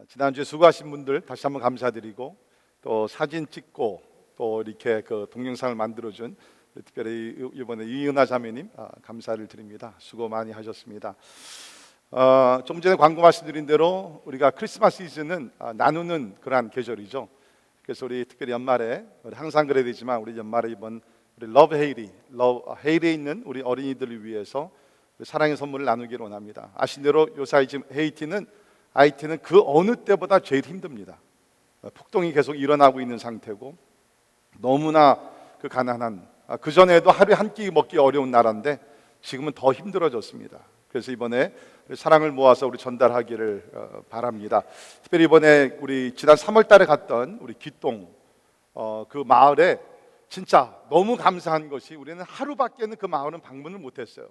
지난주에 수고하신 분들 다시 한번 감사드리고, 또 사진 찍고 또 이렇게 그 동영상을 만들어준 특별히 이번에 이은하 자매님 감사를 드립니다. 수고 많이 하셨습니다. 좀 전에 광고 말씀드린 대로 우리가 크리스마스 시즌은 나누는 그러한 계절이죠. 그래서 우리 특별히 연말에, 우리 항상 그래야 되지만 우리 연말에 이번 우리 러브 헤이리에 있는 우리 어린이들을 위해서 사랑의 선물을 나누기를 원합니다. 아신 대로 요사이 지금 하이티는 그 어느 때보다 제일 힘듭니다. 폭동이 계속 일어나고 있는 상태고, 너무나 그 가난한, 그 전에도 하루에 한 끼 먹기 어려운 나라인데 지금은 더 힘들어졌습니다. 그래서 이번에 사랑을 모아서 우리 전달하기를 바랍니다. 특별히 이번에 우리 지난 3월 달에 갔던 우리 귀동 그 마을에 진짜 너무 감사한 것이, 우리는 하루밖에는 그 마을은 방문을 못했어요.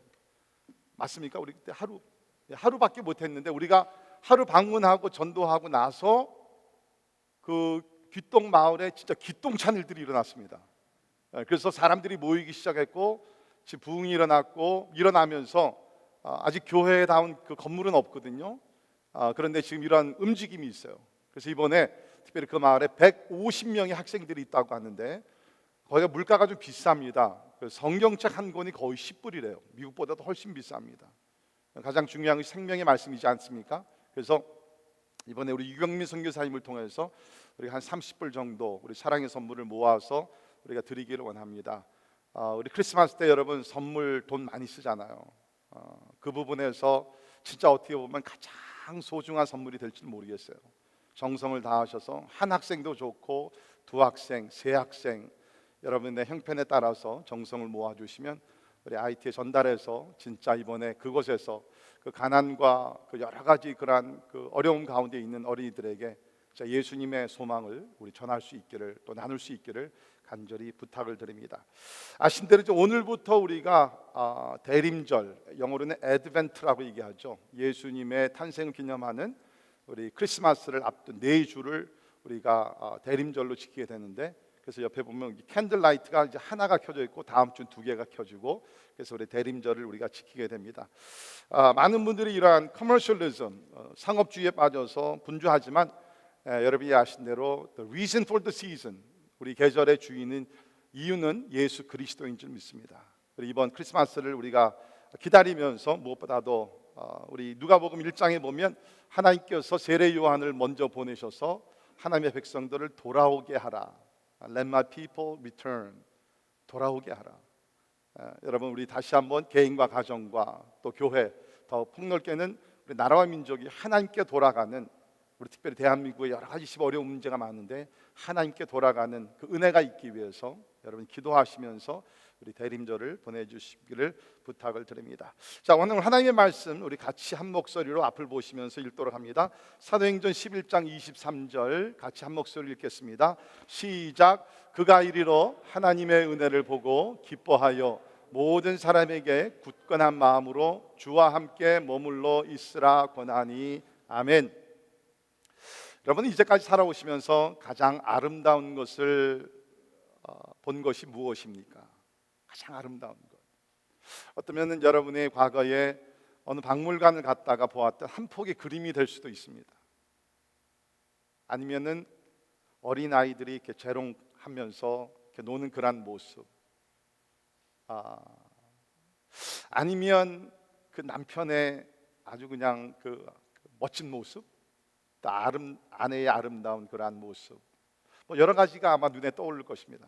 맞습니까? 우리 그때 하루밖에 못했는데, 우리가 하루 방문하고 전도하고 나서 그 귀동 마을에 진짜 기똥찬 일들이 일어났습니다. 그래서 사람들이 모이기 시작했고, 지금 부흥이 일어나면서 아직 교회다운 그 건물은 없거든요. 그런데 지금 이런 움직임이 있어요. 그래서 이번에 특별히 그 마을에 150명의 학생들이 있다고 하는데, 거기가 물가가 좀 비쌉니다. 성경책 한 권이 거의 10불이래요. 미국보다도 훨씬 비쌉니다. 가장 중요한 것이 생명의 말씀이지 않습니까? 그래서 이번에 우리 유경민 선교사님을 통해서 우리 한 30불 정도 우리 사랑의 선물을 모아서 우리가 드리기를 원합니다. 우리 크리스마스 때 여러분 선물 돈 많이 쓰잖아요. 그 부분에서 진짜 어떻게 보면 가장 소중한 선물이 될지 모르겠어요. 정성을 다하셔서 한 학생도 좋고 두 학생, 세 학생, 여러분의 형편에 따라서 정성을 모아주시면 우리 IT에 전달해서 진짜 이번에 그곳에서 그 가난과 그 여러 가지 그러한 그 어려움 가운데 있는 어린이들에게 예수님의 소망을 우리 전할 수 있기를, 또 나눌 수 있기를 간절히 부탁을 드립니다. 아신 대로 오늘부터 우리가 대림절, 영어로는 애드벤트라고 얘기하죠. 예수님의 탄생을 기념하는 우리 크리스마스를 앞둔 4주를 우리가 대림절로 지키게 되는데, 그래서 옆에 보면 캔들라이트가 이제 하나가 켜져 있고 다음 주는 2개가 켜지고, 그래서 우리 대림절을 우리가 지키게 됩니다. 많은 분들이 이러한 커머셜리즘, 상업주의에 빠져서 분주하지만 여러분이 아신 대로 the reason for the season, 우리 계절의 주인은, 이유는 예수 그리스도인 줄 믿습니다. 그리고 이번 크리스마스를 우리가 기다리면서 무엇보다도 우리 누가복음 1장에 보면 하나님께서 세례 요한을 먼저 보내셔서 하나님의 백성들을 돌아오게 하라. Let my people return. 돌아오게 하라. 여러분, 우리 다시 한번 개인과 가정과 또 교회, 더 폭넓게는 우리 나라와 민족이 하나님께 돌아가는, 우리 특별히 대한민국에 여러 가지 어려운 문제가 많은데 하나님께 돌아가는 그 은혜가 있기 위해서 여러분 기도하시면서 우리 대림절을 보내주시기를 부탁을 드립니다. 자, 오늘 하나님의 말씀 우리 같이 한 목소리로 앞을 보시면서 읽도록 합니다. 사도행전 11장 23절 같이 한 목소리로 읽겠습니다. 시작. 그가 이리로 하나님의 은혜를 보고 기뻐하여 모든 사람에게 굳건한 마음으로 주와 함께 머물러 있으라 권하니. 아멘. 여러분, 이제까지 살아오시면서 가장 아름다운 것을 본 것이 무엇입니까? 가장 아름다운 것. 어쩌면 여러분의 과거에 어느 박물관을 갔다가 보았던 한 폭의 그림이 될 수도 있습니다. 아니면은 어린 아이들이 이렇게 재롱하면서 이렇게 노는 그런 모습. 아니면 그 남편의 아주 그냥 그 멋진 모습, 또 아내의 아름다운 그러한 모습, 뭐 여러 가지가 아마 눈에 떠오를 것입니다.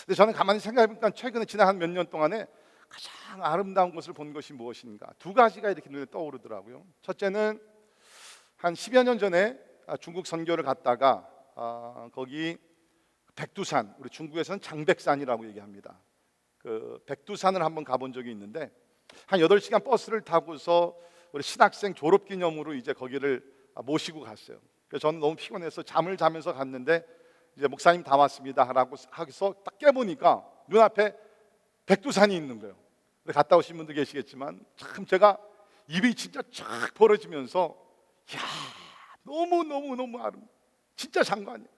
근데 저는 가만히 생각해보니까 최근에 지난 한 몇 년 동안에 가장 아름다운 것을 본 것이 무엇인가, 2가지가 이렇게 눈에 떠오르더라고요. 첫째는 한 10여 년 전에 중국 선교를 갔다가 거기 백두산, 우리 중국에서는 장백산이라고 얘기합니다. 그 백두산을 한번 가본 적이 있는데 한 8시간 버스를 타고서 우리 신학생 졸업기념으로 이제 거기를 모시고 갔어요. 그래서 저는 너무 피곤해서 잠을 자면서 갔는데, 이제 목사님 다 왔습니다 라고 하고서 딱 깨보니까 눈앞에 백두산이 있는 거예요. 갔다 오신 분도 계시겠지만 참 제가 입이 진짜 쫙 벌어지면서, 이야, 너무 아름다워. 진짜 장관이에요.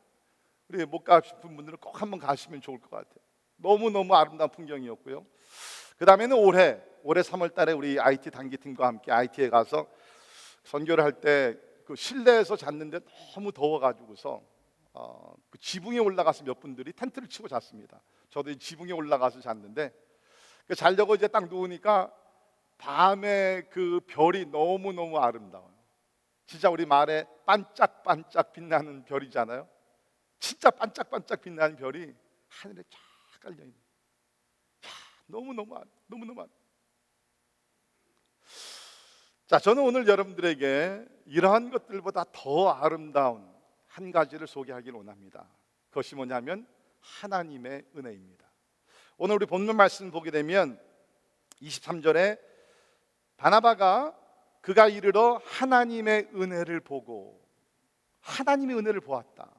우리 못 가신 분들은 꼭 한번 가시면 좋을 것 같아요. 너무 아름다운 풍경이었고요. 그 다음에는 올해 3월 달에 우리 IT 단기팀과 함께 IT에 가서 선교를 할 때 그 실내에서 잤는데 너무 더워가지고서 그 지붕에 올라가서 몇 분들이 텐트를 치고 잤습니다. 저도 이 지붕에 올라가서 잤는데 그 자려고 이제 딱 누우니까 밤에 그 별이 너무 아름다워요. 진짜 우리 말에 반짝반짝 빛나는 별이잖아요. 진짜 반짝반짝 빛나는 별이 하늘에 쫙 깔려 있는. 너무너무 자, 저는 오늘 여러분들에게 이러한 것들보다 더 아름다운 한 가지를 소개하기를 원합니다. 그것이 뭐냐면 하나님의 은혜입니다. 오늘 우리 본문 말씀 보게 되면 23절에 바나바가 그가 이르러 하나님의 은혜를 보고, 하나님의 은혜를 보았다.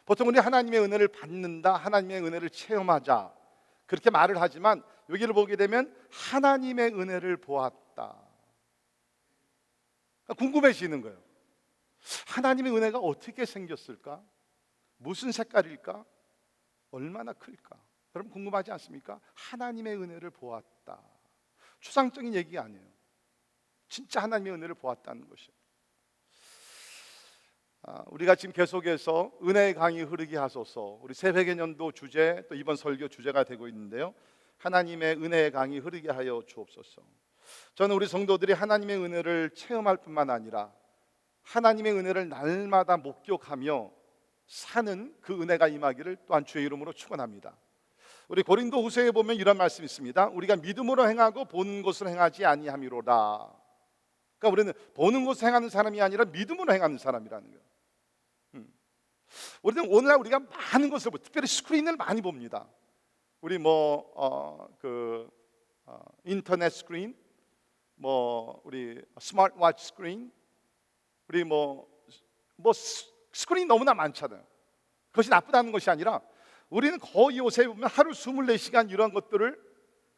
보통 우리 하나님의 은혜를 받는다, 하나님의 은혜를 체험하자 그렇게 말을 하지만 여기를 보게 되면 하나님의 은혜를 보았다. 궁금해지는 거예요. 하나님의 은혜가 어떻게 생겼을까? 무슨 색깔일까? 얼마나 클까? 여러분 궁금하지 않습니까? 하나님의 은혜를 보았다. 추상적인 얘기가 아니에요. 진짜 하나님의 은혜를 보았다는 것이에요. 우리가 지금 계속해서 은혜의 강이 흐르게 하소서, 우리 새회개년도 주제, 또 이번 설교 주제가 되고 있는데요. 하나님의 은혜의 강이 흐르게 하여 주옵소서. 저는 우리 성도들이 하나님의 은혜를 체험할 뿐만 아니라 하나님의 은혜를 날마다 목격하며 사는 그 은혜가 임하기를 또한 주의 이름으로 축원합니다. 우리 고린도후서에 보면 이런 말씀이 있습니다. 우리가 믿음으로 행하고 보는 것으로 행하지 아니함이로다. 그러니까 우리는 보는 것으로 행하는 사람이 아니라 믿음으로 행하는 사람이라는 거예요. 우리는 오늘날 우리가 많은 것을 특별히 스크린을 많이 봅니다. 우리 인터넷 스크린, 우리 스마트워치 스크린, 우리 스크린 너무나 많잖아요. 그것이 나쁘다는 것이 아니라 우리는 거의 요새 보면 하루 24시간 이런 것들을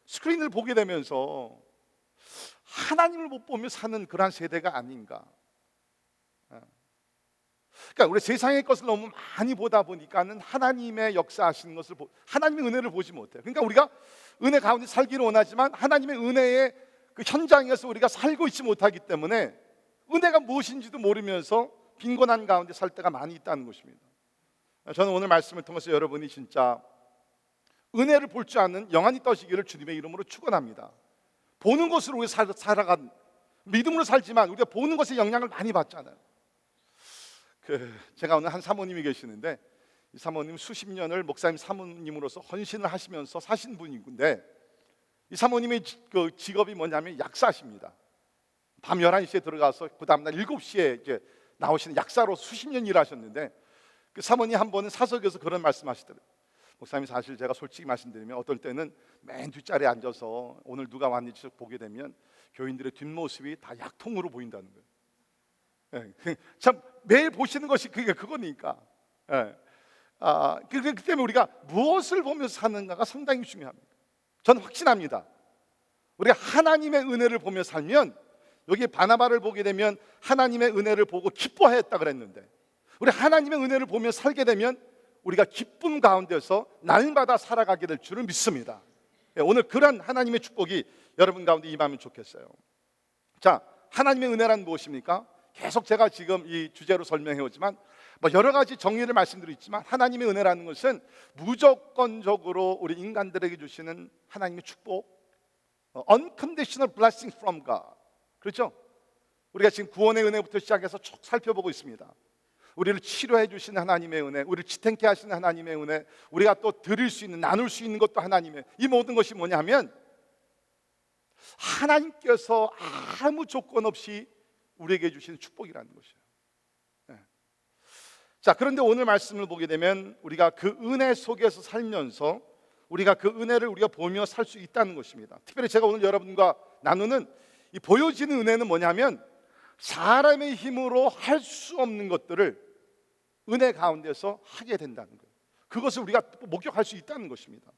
스크린을 보게 되면서 하나님을 못 보며 사는 그러한 세대가 아닌가. 그러니까 우리 세상의 것을 너무 많이 보다 보니까는 하나님의 역사하시는 것을 하나님의 은혜를 보지 못해요. 그러니까 우리가 은혜 가운데 살기를 원하지만 하나님의 은혜의 그 현장에서 우리가 살고 있지 못하기 때문에 은혜가 무엇인지도 모르면서 빈곤한 가운데 살 때가 많이 있다는 것입니다. 저는 오늘 말씀을 통해서 여러분이 진짜 은혜를 볼 줄 아는 영안이 떠시기를 주님의 이름으로 축원합니다. 보는 것으로 우리 살아간 믿음으로 살지만 우리가 보는 것에 영향을 많이 받잖아요. 제가 오늘 한 사모님이 계시는데 이 사모님 수십 년을 목사님 사모님으로서 헌신을 하시면서 사신 분인데 이 사모님의 그 직업이 뭐냐면 약사십니다. 밤 11시에 들어가서 그 다음날 7시에 이제 나오시는 약사로 수십 년 일하셨는데 그 사모님 한 번은 사석에서 그런 말씀하시더라고요. 목사님, 사실 제가 솔직히 말씀드리면 어떨 때는 맨 뒷자리에 앉아서 오늘 누가 왔는지 보게 되면 교인들의 뒷모습이 다 약통으로 보인다는 거예요. 참 매일 보시는 것이 그거니까. 그렇기 때문에 우리가 무엇을 보면서 사는가가 상당히 중요합니다. 저는 확신합니다. 우리가 하나님의 은혜를 보며 살면, 여기 바나바를 보게 되면 하나님의 은혜를 보고 기뻐했다 그랬는데, 우리 하나님의 은혜를 보며 살게 되면 우리가 기쁨 가운데서 날마다 살아가게 될 줄을 믿습니다. 오늘 그런 하나님의 축복이 여러분 가운데 임하면 좋겠어요. 자, 하나님의 은혜란 무엇입니까? 계속 제가 지금 이 주제로 설명해 오지만 여러 가지 정의를 말씀드리지만 하나님의 은혜라는 것은 무조건적으로 우리 인간들에게 주시는 하나님의 축복, unconditional blessing from God. 그렇죠? 우리가 지금 구원의 은혜부터 시작해서 쭉 살펴보고 있습니다. 우리를 치료해 주시는 하나님의 은혜, 우리를 지탱케 하시는 하나님의 은혜, 우리가 또 드릴 수 있는, 나눌 수 있는 것도 하나님의, 이 모든 것이 뭐냐면 하나님께서 아무 조건 없이 우리에게 주시는 축복이라는 것이에요. 자, 그런데 오늘 말씀을 보게 되면 우리가 그 은혜 속에서 살면서 우리가 그 은혜를 우리가 보며 살 수 있다는 것입니다. 특별히 제가 오늘 여러분과 나누는 이 보여지는 은혜는 뭐냐면 사람의 힘으로 할 수 없는 것들을 은혜 가운데서 하게 된다는 거예요. 그것을 우리가 목격할 수 있다는 것입니다.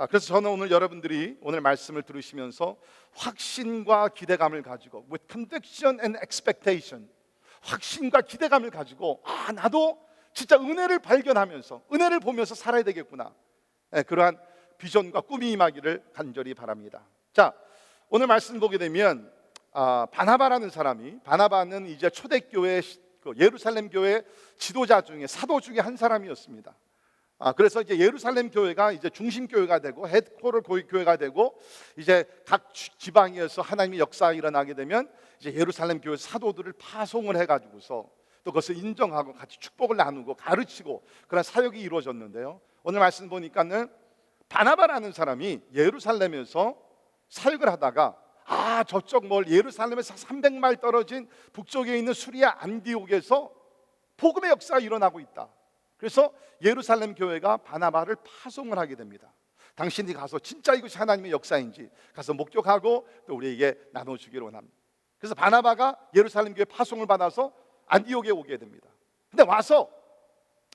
그래서 저는 오늘 여러분들이 오늘 말씀을 들으시면서 확신과 기대감을 가지고 with conviction and expectation, 확신과 기대감을 가지고 나도 진짜 은혜를 발견하면서 은혜를 보면서 살아야 되겠구나, 그러한 비전과 꿈이 임하기를 간절히 바랍니다. 자, 오늘 말씀 보게 되면 바나바라는 사람이, 바나바는 이제 초대교회 예루살렘 교회 지도자 중에 사도 중에 한 사람이었습니다. 그래서 이제 예루살렘 교회가 이제 중심 교회가 되고 헤드코어 교회가 되고 이제 각 지방에서 하나님의 역사가 일어나게 되면 이제 예루살렘 교회 사도들을 파송을 해가지고서 또 그것을 인정하고 같이 축복을 나누고 가르치고 그런 사역이 이루어졌는데요. 오늘 말씀 보니까는 바나바라는 사람이 예루살렘에서 사역을 하다가 저쪽 예루살렘에서 300마일 떨어진 북쪽에 있는 수리아 안디옥에서 복음의 역사가 일어나고 있다. 그래서 예루살렘 교회가 바나바를 파송을 하게 됩니다. 당신이 가서 진짜 이것이 하나님의 역사인지 가서 목격하고 또 우리에게 나눠주기를 원합니다. 그래서 바나바가 예루살렘 교회 파송을 받아서 안디옥에 오게 됩니다. 근데 와서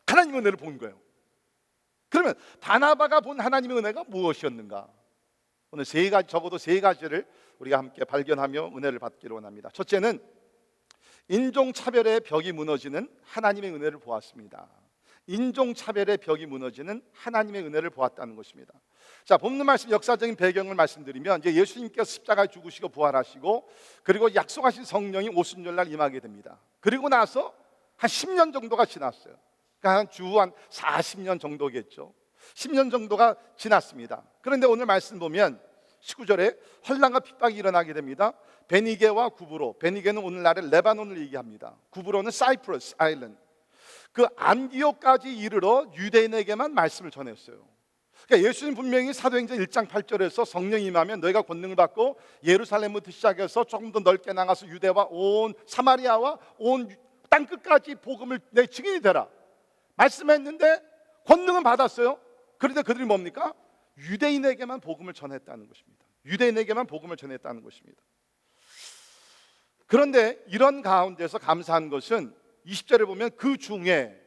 하나님의 은혜를 본 거예요. 그러면 바나바가 본 하나님의 은혜가 무엇이었는가? 오늘 적어도 세 가지를 우리가 함께 발견하며 은혜를 받기를 원합니다. 첫째는 인종차별의 벽이 무너지는 하나님의 은혜를 보았습니다. 인종차별의 벽이 무너지는 하나님의 은혜를 보았다는 것입니다. 자, 본문 말씀 역사적인 배경을 말씀드리면 이제 예수님께서 십자가에 죽으시고 부활하시고 그리고 약속하신 성령이 오순절날 임하게 됩니다. 그리고 나서 한 10년 정도가 지났어요. 그러니까 한 40년 정도겠죠. 10년 정도가 지났습니다. 그런데 오늘 말씀 보면 19절에 환난과 핍박이 일어나게 됩니다. 베니게와 구브로, 베니게는 오늘날의 레바논을 얘기합니다. 구브로는 사이프러스 아일랜드, 그 안디옥까지 이르러 유대인에게만 말씀을 전했어요. 그러니까 예수님 분명히 사도행전 1장 8절에서 성령이 임하면 너희가 권능을 받고 예루살렘부터 시작해서 조금 더 넓게 나가서 유대와 온 사마리아와 온 땅끝까지 복음을 내 증인이 되라 말씀했는데 권능은 받았어요. 그런데 그들이 뭡니까? 유대인에게만 복음을 전했다는 것입니다. 유대인에게만 복음을 전했다는 것입니다. 그런데 이런 가운데서 감사한 것은 20절에 보면 그 중에,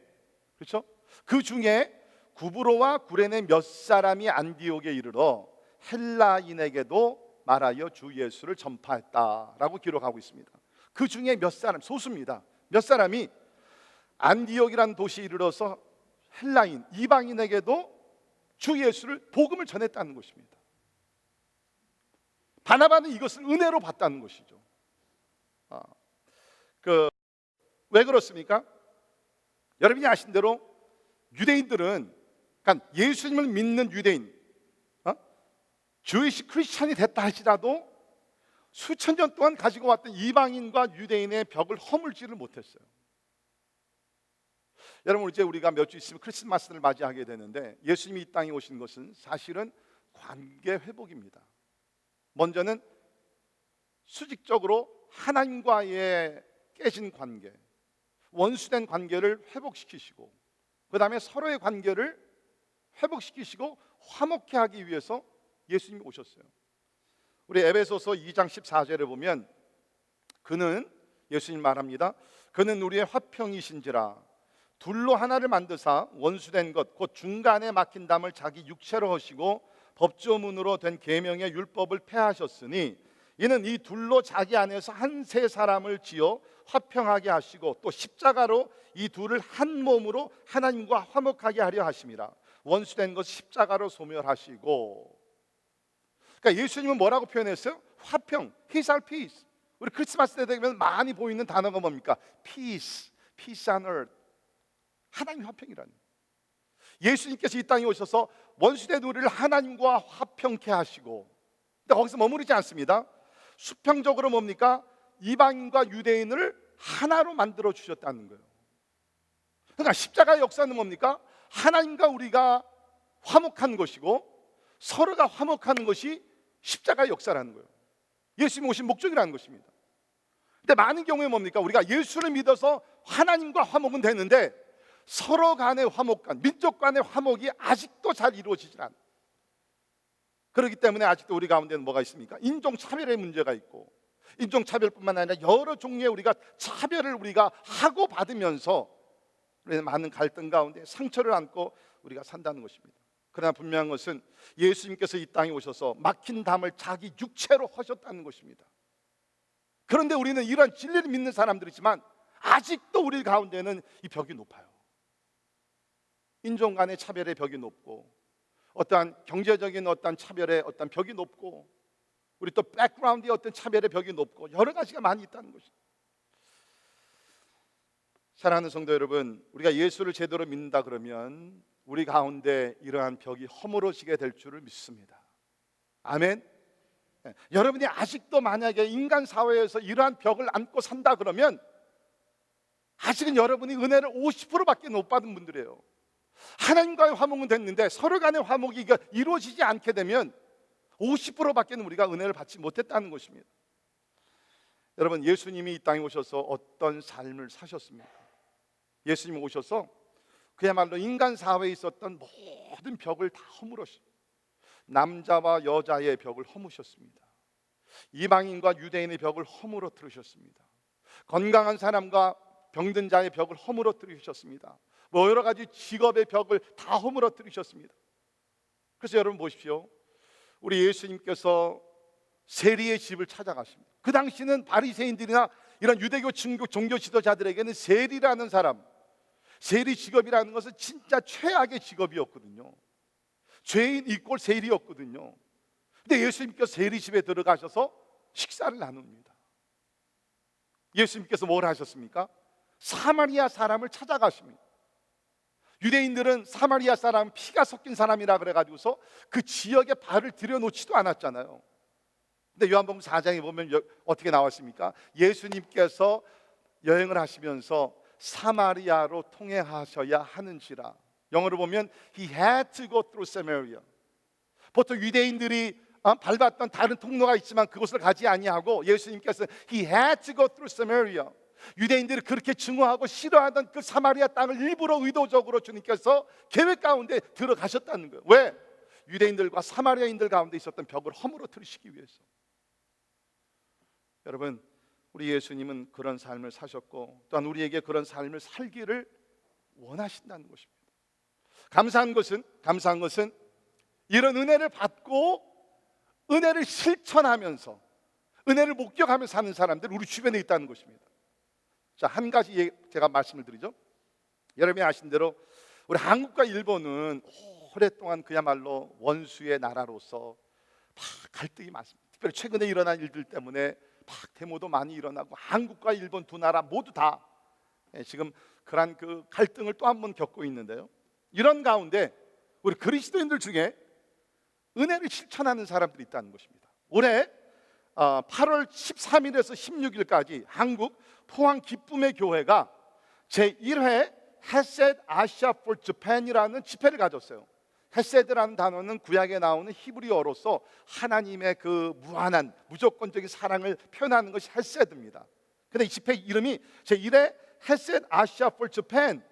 그렇죠? 그 중에 구브로와 구레네 몇 사람이 안디옥에 이르러 헬라인에게도 말하여 주 예수를 전파했다라고 기록하고 있습니다. 그 중에 몇 사람, 소수입니다. 몇 사람이 안디옥이라는 도시에 이르러서 헬라인, 이방인에게도 주 예수를 복음을 전했다는 것입니다. 바나바는 이것을 은혜로 봤다는 것이죠. 왜 그렇습니까? 여러분이 아신 대로 유대인들은, 그러니까 예수님을 믿는 유대인, 주이시 크리스찬이 됐다 할지라도 수천 년 동안 가지고 왔던 이방인과 유대인의 벽을 허물지를 못했어요. 여러분, 이제 우리가 몇 주 있으면 크리스마스를 맞이하게 되는데 예수님이 이 땅에 오신 것은 사실은 관계 회복입니다. 먼저는 수직적으로 하나님과의 깨진 관계, 원수된 관계를 회복시키시고 그 다음에 서로의 관계를 회복시키시고 화목케 하기 위해서 예수님이 오셨어요. 우리 에베소서 2장 14절에 보면 그는, 예수님 말합니다, 그는 우리의 화평이신지라 둘로 하나를 만드사 원수된 것 곧 중간에 막힌 담을 자기 육체로 하시고 법조문으로 된 계명의 율법을 폐하셨으니 이는 이 둘로 자기 안에서 한 세 사람을 지어 화평하게 하시고 또 십자가로 이 둘을 한 몸으로 하나님과 화목하게 하려 하심이라. 원수된 것 십자가로 소멸하시고. 그러니까 예수님은 뭐라고 표현했어요? 화평, His our peace. 우리 크리스마스 때 되면 많이 보이는 단어가 뭡니까? Peace, peace on earth. 하나님 화평이라는. 예수님께서 이 땅에 오셔서 원수된 우리를 하나님과 화평케 하시고, 근데 거기서 머무르지 않습니다. 수평적으로 뭡니까? 이방인과 유대인을 하나로 만들어 주셨다는 거예요. 그러니까 십자가의 역사는 뭡니까? 하나님과 우리가 화목한 것이고 서로가 화목하는 것이 십자가의 역사라는 거예요. 예수님이 오신 목적이라는 것입니다. 근데 많은 경우에 뭡니까? 우리가 예수를 믿어서 하나님과 화목은 되는데 서로 간의 화목감, 민족 간의 화목이 아직도 잘 이루어지질 않아요. 그렇기 때문에 아직도 우리 가운데는 뭐가 있습니까? 인종차별의 문제가 있고, 인종차별뿐만 아니라 여러 종류의 우리가 차별을 우리가 하고 받으면서 우리는 많은 갈등 가운데 상처를 안고 우리가 산다는 것입니다. 그러나 분명한 것은 예수님께서 이 땅에 오셔서 막힌 담을 자기 육체로 하셨다는 것입니다. 그런데 우리는 이런 진리를 믿는 사람들이지만 아직도 우리 가운데는 이 벽이 높아요. 인종 간의 차별의 벽이 높고, 어떠한 경제적인 어떠한 차별의 어떤 벽이 높고, 우리 또 백그라운드의 어떤 차별의 벽이 높고 여러 가지가 많이 있다는 것입니다. 사랑하는 성도 여러분, 우리가 예수를 제대로 믿는다 그러면 우리 가운데 이러한 벽이 허물어지게 될 줄을 믿습니다. 아멘. 여러분이 아직도 만약에 인간 사회에서 이러한 벽을 안고 산다 그러면 아직은 여러분이 은혜를 50%밖에 못 받은 분들이에요. 하나님과의 화목은 됐는데 서로 간의 화목이 이루어지지 않게 되면 50%밖에 우리가 은혜를 받지 못했다는 것입니다. 여러분, 예수님이 이 땅에 오셔서 어떤 삶을 사셨습니까? 예수님 오셔서 그야말로 인간 사회에 있었던 모든 벽을 다 허물으셨습니다. 남자와 여자의 벽을 허무셨습니다. 이방인과 유대인의 벽을 허물어뜨리셨습니다. 건강한 사람과 병든 자의 벽을 허물어뜨리셨습니다. 여러 가지 직업의 벽을 다 허물어뜨리셨습니다. 그래서 여러분 보십시오. 우리 예수님께서 세리의 집을 찾아가십니다. 그 당시는 바리새인들이나 이런 유대교 종교 지도자들에게는 세리라는 사람, 세리 직업이라는 것은 진짜 최악의 직업이었거든요. 죄인 이꼴 세리였거든요. 근데 예수님께서 세리 집에 들어가셔서 식사를 나눕니다. 예수님께서 뭘 하셨습니까? 사마리아 사람을 찾아가십니다. 유대인들은 사마리아 사람 피가 섞인 사람이라 그래가지고서 그 지역에 발을 들여놓지도 않았잖아요. 근데 요한복음 4장에 보면 어떻게 나왔습니까? 예수님께서 여행을 하시면서 사마리아로 통행하셔야 하는지라. 영어로 보면 He had to go through Samaria. 보통 유대인들이 밟았던 다른 통로가 있지만 그곳을 가지 아니하고 예수님께서 He had to go through Samaria. 유대인들이 그렇게 증오하고 싫어하던 그 사마리아 땅을 일부러 의도적으로 주님께서 계획 가운데 들어가셨다는 거예요. 왜? 유대인들과 사마리아인들 가운데 있었던 벽을 허물어뜨리시기 위해서. 여러분, 우리 예수님은 그런 삶을 사셨고 또한 우리에게 그런 삶을 살기를 원하신다는 것입니다. 감사한 것은 이런 은혜를 받고 은혜를 실천하면서 은혜를 목격하며 사는 사람들 우리 주변에 있다는 것입니다. 자, 한 가지 제가 말씀을 드리죠. 여러분이 아신 대로 우리 한국과 일본은 오랫동안 그야말로 원수의 나라로서 막 갈등이 많습니다. 특별히 최근에 일어난 일들 때문에 막 데모도 많이 일어나고 한국과 일본 두 나라 모두 다 지금 그러한 그 갈등을 또 한 번 겪고 있는데요. 이런 가운데 우리 그리스도인들 중에 은혜를 실천하는 사람들이 있다는 것입니다. 올해 8월 13일에서 16일까지 한국 포항 기쁨의 교회가 제1회 헤셋 아시아 for Japan이라는 집회를 가졌어요. 헤세드라는 단어는 구약에 나오는 히브리어로서 하나님의 그 무한한 무조건적인 사랑을 표현하는 것이 헤세드입니다. 근데 이 집회 이름이 제1회 헤셋 아시아 for Japan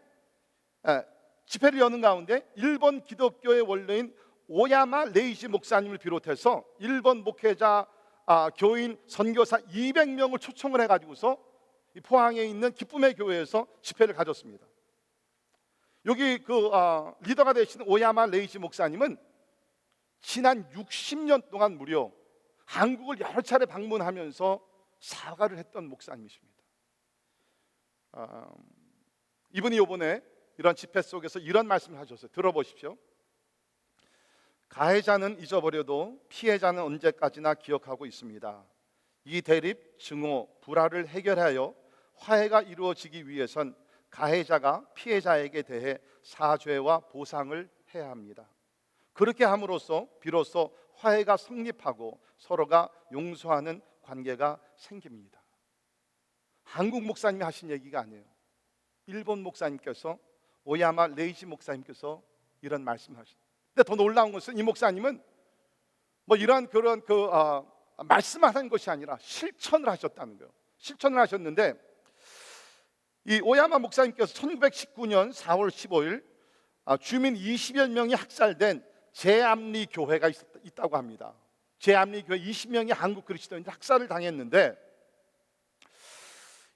집회를 여는 가운데 일본 기독교의 원로인 오야마 레이지 목사님을 비롯해서 일본 목회자, 교인, 선교사 200명을 초청을 해가지고서 이 포항에 있는 기쁨의 교회에서 집회를 가졌습니다. 여기 그 리더가 되시는 오야마 레이지 목사님은 지난 60년 동안 무려 한국을 여러 차례 방문하면서 사과를 했던 목사님이십니다. 이분이 이번에 이런 집회 속에서 이런 말씀을 하셨어요. 들어보십시오. 가해자는 잊어버려도 피해자는 언제까지나 기억하고 있습니다. 이 대립, 증오, 불화를 해결하여 화해가 이루어지기 위해선 가해자가 피해자에게 대해 사죄와 보상을 해야 합니다. 그렇게 함으로써 비로소 화해가 성립하고 서로가 용서하는 관계가 생깁니다. 한국 목사님이 하신 얘기가 아니에요. 일본 목사님께서 오야마 레이지 목사님께서 이런 말씀을 하십니다. 근데 더 놀라운 것은 이 목사님은 뭐 이러한 그런 말씀하는 것이 아니라 실천을 하셨다는 거예요. 실천을 하셨는데 이 오야마 목사님께서 1919년 4월 15일 주민 20여 명이 학살된 제암리 교회가 있다고 합니다. 제암리 교회 20명이 한국 그리스도인들 학살을 당했는데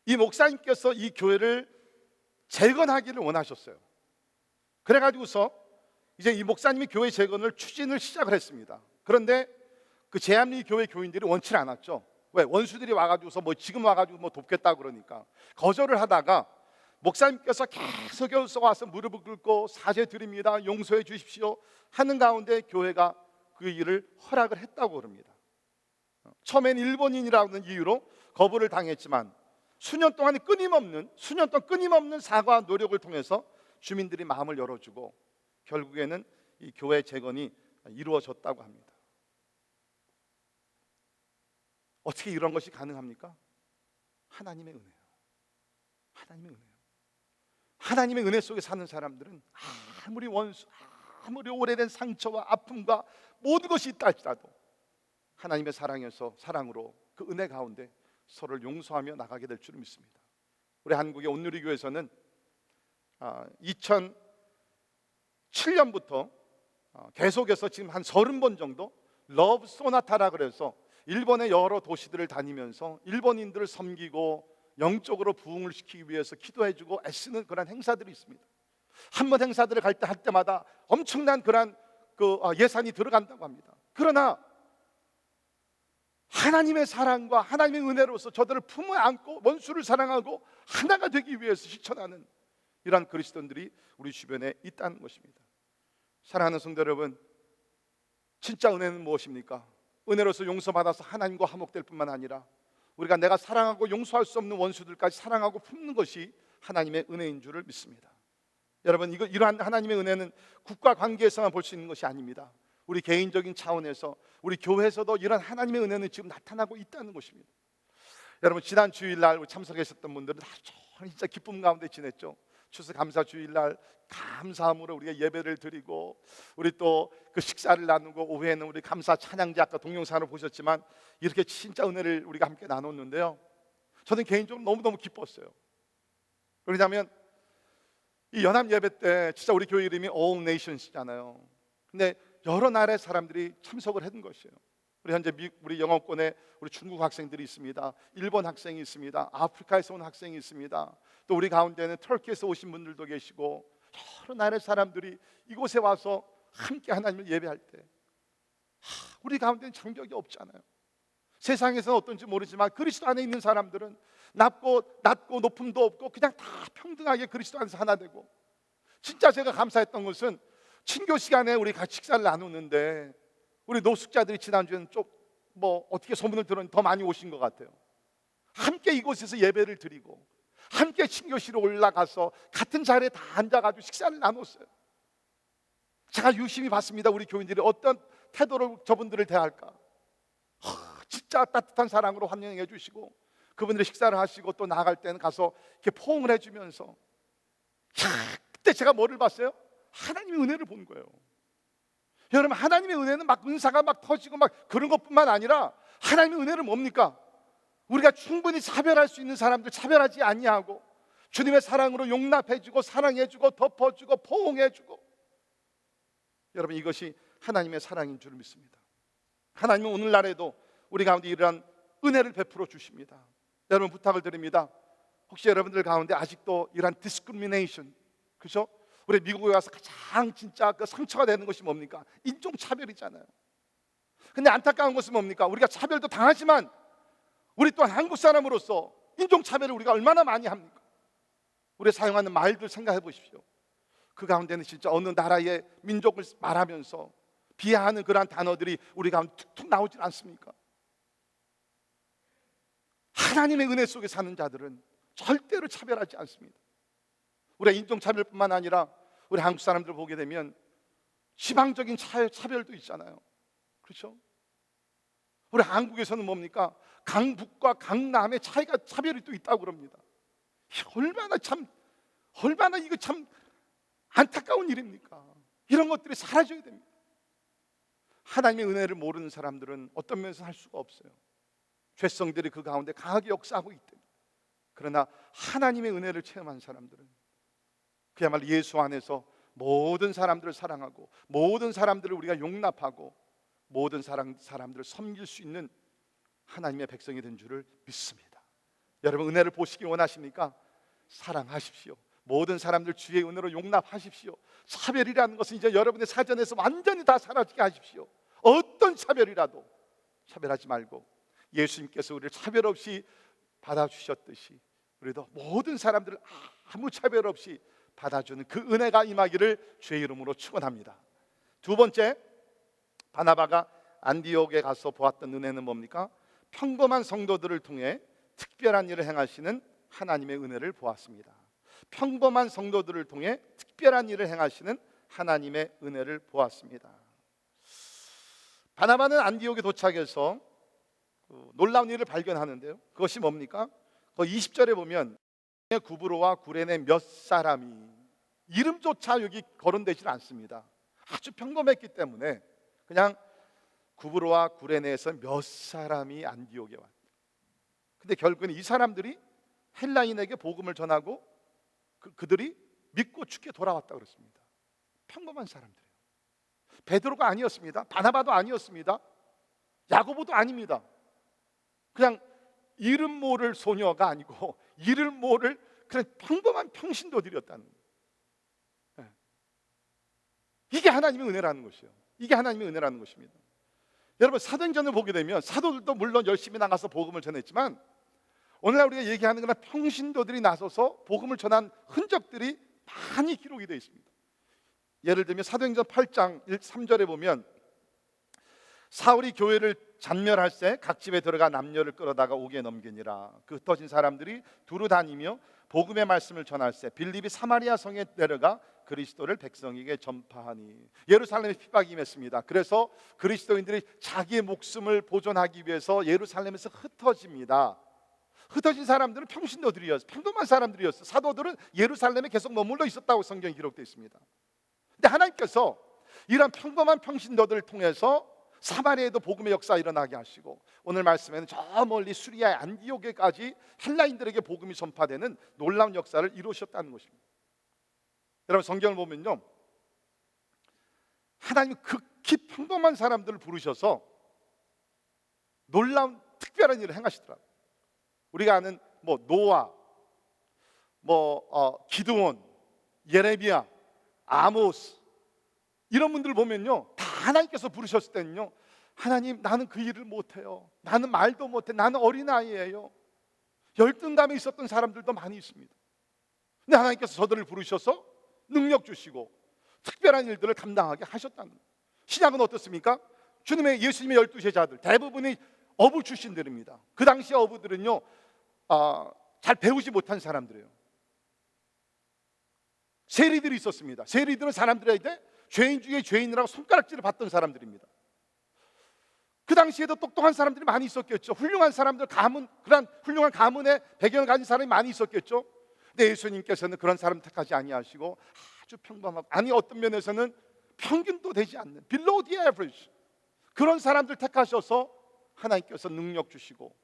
이 목사님께서 이 교회를 재건하기를 원하셨어요. 그래가지고서 이제 이 목사님이 교회 재건을 추진을 시작을 했습니다. 그런데 그 제암리 교회 교인들이 원치 않았죠. 왜? 원수들이 와가지고서 지금 와가지고 돕겠다 그러니까 거절을 하다가 목사님께서 계속 와서 무릎을 꿇고 사죄드립니다, 용서해 주십시오 하는 가운데 교회가 그 일을 허락을 했다고 그럽니다. 처음엔 일본인이라는 이유로 거부를 당했지만 수년 동안 끊임없는 사과와 노력을 통해서 주민들이 마음을 열어주고 결국에는 이 교회 재건이 이루어졌다고 합니다. 어떻게 이런 것이 가능합니까? 하나님의 은혜요. 하나님의 은혜요. 하나님의 은혜 속에 사는 사람들은 아무리 원수, 아무리 오래된 상처와 아픔과 모든 것이 있다 할지라도 하나님의 사랑으로 그 은혜 가운데 서로를 용서하며 나가게 될 줄 믿습니다. 우리 한국의 온누리교회에서는 2007년부터 계속해서 지금 한 30번 정도 러브 소나타라 그래서 일본의 여러 도시들을 다니면서 일본인들을 섬기고 영적으로 부흥을 시키기 위해서 기도해주고 애쓰는 그런 행사들이 있습니다. 한 번 행사들을 할 때마다 엄청난 그런 예산이 들어간다고 합니다. 그러나 하나님의 사랑과 하나님의 은혜로서 저들을 품에 안고 원수를 사랑하고 하나가 되기 위해서 실천하는 이러한 그리스도인들이 우리 주변에 있다는 것입니다. 사랑하는 성도 여러분, 진짜 은혜는 무엇입니까? 은혜로서 용서받아서 하나님과 화목될 뿐만 아니라 우리가 내가 사랑하고 용서할 수 없는 원수들까지 사랑하고 품는 것이 하나님의 은혜인 줄을 믿습니다. 여러분, 이러한 하나님의 은혜는 국가 관계에서만 볼 수 있는 것이 아닙니다. 우리 개인적인 차원에서 우리 교회에서도 이런 하나님의 은혜는 지금 나타나고 있다는 것입니다. 여러분, 지난 주일날 참석하셨던 분들은 진짜 기쁨 가운데 지냈죠. 추수감사 주일날 감사함으로 우리가 예배를 드리고 우리 또 그 식사를 나누고 오후에는 우리 감사 찬양제 아까 동영상으로 보셨지만 이렇게 진짜 은혜를 우리가 함께 나눴는데요. 저는 개인적으로 너무너무 기뻤어요. 왜냐하면 이 연합 예배 때 진짜 우리 교회 이름이 All Nations잖아요. 근데 여러 나라의 사람들이 참석을 했던 것이에요. 우리 현재 우리 영어권에 우리 중국 학생들이 있습니다. 일본 학생이 있습니다. 아프리카에서 온 학생이 있습니다. 또 우리 가운데는 터키에서 오신 분들도 계시고 여러 나라의 사람들이 이곳에 와서 함께 하나님을 예배할 때 우리 가운데는 장벽이 없잖아요. 세상에서는 어떤지 모르지만 그리스도 안에 있는 사람들은 낮고 높음도 없고 그냥 다 평등하게 그리스도 안에서 하나 되고, 진짜 제가 감사했던 것은 친교 시간에 우리 같이 식사를 나누는데 우리 노숙자들이 지난주에는 좀 어떻게 소문을 들었는지 더 많이 오신 것 같아요. 함께 이곳에서 예배를 드리고 함께 친교실에 올라가서 같은 자리에 다 앉아가지고 식사를 나눴어요. 제가 유심히 봤습니다. 우리 교인들이 어떤 태도로 저분들을 대할까. 진짜 따뜻한 사랑으로 환영해 주시고 그분들이 식사를 하시고 또 나갈 때는 가서 이렇게 포옹을 해주면서, 그때 제가 뭐를 봤어요? 하나님의 은혜를 본 거예요. 여러분, 하나님의 은혜는 막 은사가 막 터지고 막 그런 것뿐만 아니라 하나님의 은혜는 뭡니까? 우리가 충분히 차별할 수 있는 사람들 차별하지 아니하고 주님의 사랑으로 용납해주고 사랑해주고 덮어주고 포옹해주고, 여러분, 이것이 하나님의 사랑인 줄 믿습니다. 하나님은 오늘날에도 우리 가운데 이러한 은혜를 베풀어 주십니다. 여러분, 부탁을 드립니다. 혹시 여러분들 가운데 아직도 이러한 discrimination, 그렇죠? 우리 미국에 와서 가장 진짜 그 상처가 되는 것이 뭡니까? 인종차별이잖아요. 근데 안타까운 것은 뭡니까? 우리가 차별도 당하지만 우리 또한 한국 사람으로서 인종차별을 우리가 얼마나 많이 합니까? 우리 사용하는 말들 생각해 보십시오. 그 가운데는 진짜 어느 나라의 민족을 말하면서 비하하는 그러한 단어들이 우리 가운데 툭툭 나오질 않습니까? 하나님의 은혜 속에 사는 자들은 절대로 차별하지 않습니다. 우리가 인종차별뿐만 아니라 우리 한국 사람들 보게 되면 지방적인 차별도 있잖아요. 그렇죠? 우리 한국에서는 뭡니까? 강북과 강남의 차별이 또 있다고 그럽니다. 얼마나 이거 참 안타까운 일입니까? 이런 것들이 사라져야 됩니다. 하나님의 은혜를 모르는 사람들은 어떤 면에서 할 수가 없어요. 죄성들이 그 가운데 강하게 역사하고 있기 때문에. 그러나 하나님의 은혜를 체험한 사람들은 그야말로 예수 안에서 모든 사람들을 사랑하고 모든 사람들을 우리가 용납하고 모든 사람들을 섬길 수 있는 하나님의 백성이 된 줄을 믿습니다. 여러분, 은혜를 보시기 원하십니까? 사랑하십시오. 모든 사람들 주의 은혜로 용납하십시오. 차별이라는 것은 이제 여러분의 사전에서 완전히 다 사라지게 하십시오. 어떤 차별이라도 차별하지 말고 예수님께서 우리를 차별 없이 받아주셨듯이 우리도 모든 사람들을 아무 차별 없이 받아주는 그 은혜가 임하기를 주의 이름으로 축원합니다. 두 번째, 바나바가 안디옥에 가서 보았던 은혜는 뭡니까? 평범한 성도들을 통해 특별한 일을 행하시는 하나님의 은혜를 보았습니다. 평범한 성도들을 통해 특별한 일을 행하시는 하나님의 은혜를 보았습니다. 바나바는 안디옥에 도착해서 놀라운 일을 발견하는데요. 그것이 뭡니까? 그 20절에 보면 구브로와 구레네 몇 사람이, 이름조차 여기 거론되질 않습니다. 아주 평범했기 때문에 그냥 구브로와 구레네에서 몇 사람이 안디옥에 왔다. 근데 결국은 이 사람들이 헬라인에게 복음을 전하고 그들이 믿고 죽게 돌아왔다 그랬습니다. 평범한 사람들이에요. 베드로가 아니었습니다. 바나바도 아니었습니다. 야고보도 아닙니다. 그냥 이름 모를 소녀가 아니고 이름 모를 그런 평범한 평신도들이었다는 거예요. 이게 하나님의 은혜라는 것이에요. 이게 하나님의 은혜라는 것입니다. 여러분, 사도행전을 보게 되면 사도들도 물론 열심히 나가서 복음을 전했지만 오늘날 우리가 얘기하는 그런 평신도들이 나서서 복음을 전한 흔적들이 많이 기록이 되어 있습니다. 예를 들면 사도행전 8장 3절에 보면 사울이 교회를 잔멸할 때 각 집에 들어가 남녀를 끌어다가 옥에 넘기니라. 그 흩어진 사람들이 두루 다니며 복음의 말씀을 전할 때 빌립이 사마리아 성에 내려가 그리스도를 백성에게 전파하니. 예루살렘에 핍박이 임했습니다. 그래서 그리스도인들이 자기의 목숨을 보존하기 위해서 예루살렘에서 흩어집니다. 흩어진 사람들은 평신도들이었어요. 평범한 사람들이었어요. 사도들은 예루살렘에 계속 머물러 있었다고 성경에 기록되어 있습니다. 근데 하나님께서 이런 평범한 평신도들을 통해서 사마리아에도 복음의 역사 일어나게 하시고 오늘 말씀에는 저 멀리 수리아의 안디옥에까지 헬라인들에게 복음이 전파되는 놀라운 역사를 이루셨다는 것입니다. 여러분, 성경을 보면요, 하나님이 극히 평범한 사람들을 부르셔서 놀라운 특별한 일을 행하시더라고요. 우리가 아는 노아, 기드온, 예레미야, 아모스, 이런 분들을 보면요, 다 하나님께서 부르셨을 때는요, 하나님, 나는 그 일을 못해요. 나는 말도 못해. 나는 어린아이예요. 열등감에 있었던 사람들도 많이 있습니다. 근데 하나님께서 저들을 부르셔서 능력 주시고 특별한 일들을 감당하게 하셨다는 거예요. 신약은 어떻습니까? 예수님의 12제자들 대부분이 어부 출신들입니다. 그 당시 어부들은요, 잘 배우지 못한 사람들이에요. 세리들이 있었습니다. 세리들은 사람들에게 죄인 중에 죄인이라고 손가락질을 받던 사람들입니다. 그 당시에도 똑똑한 사람들이 많이 있었겠죠. 훌륭한 사람들, 그런 훌륭한 가문의 배경을 가진 사람이 많이 있었겠죠. 근데 예수님께서는 그런 사람 택하지 아니하시고 아주 평범하고, 어떤 면에서는 평균도 되지 않는 below the average, 그런 사람들 택하셔서 하나님께서 능력 주시고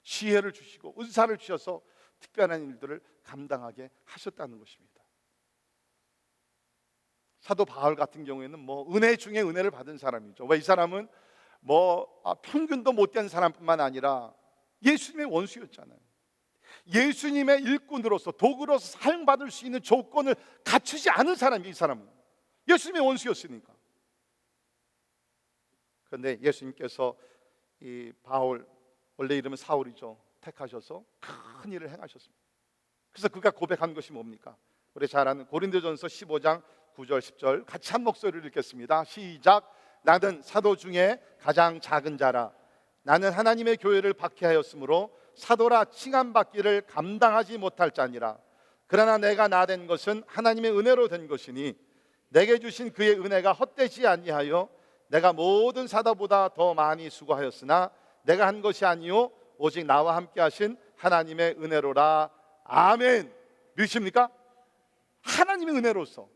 지혜를 주시고 은사를 주셔서 특별한 일들을 감당하게 하셨다는 것입니다. 사도 바울 같은 경우에는 은혜 중에 은혜를 받은 사람이죠. 왜? 이 사람은 평균도 못된 사람뿐만 아니라 예수님의 원수였잖아요. 예수님의 일꾼으로서 도구로서 사용받을 수 있는 조건을 갖추지 않은 사람이, 이 사람은 예수님의 원수였으니까. 그런데 예수님께서 이 바울, 원래 이름은 사울이죠, 택하셔서 큰 일을 행하셨습니다. 그래서 그가 고백한 것이 뭡니까? 우리 잘 아는 고린도전서 15장 9절 10절 같이 한 목소리를 읽겠습니다. 시작. 나는 사도 중에 가장 작은 자라. 나는 하나님의 교회를 박해하였으므로 사도라 칭함받기를 감당하지 못할 자니라. 그러나 내가 나 된 것은 하나님의 은혜로 된 것이니 내게 주신 그의 은혜가 헛되지 아니하여 내가 모든 사도보다 더 많이 수고하였으나 내가 한 것이 아니요 오직 나와 함께 하신 하나님의 은혜로라. 아멘. 믿으십니까? 하나님의 은혜로서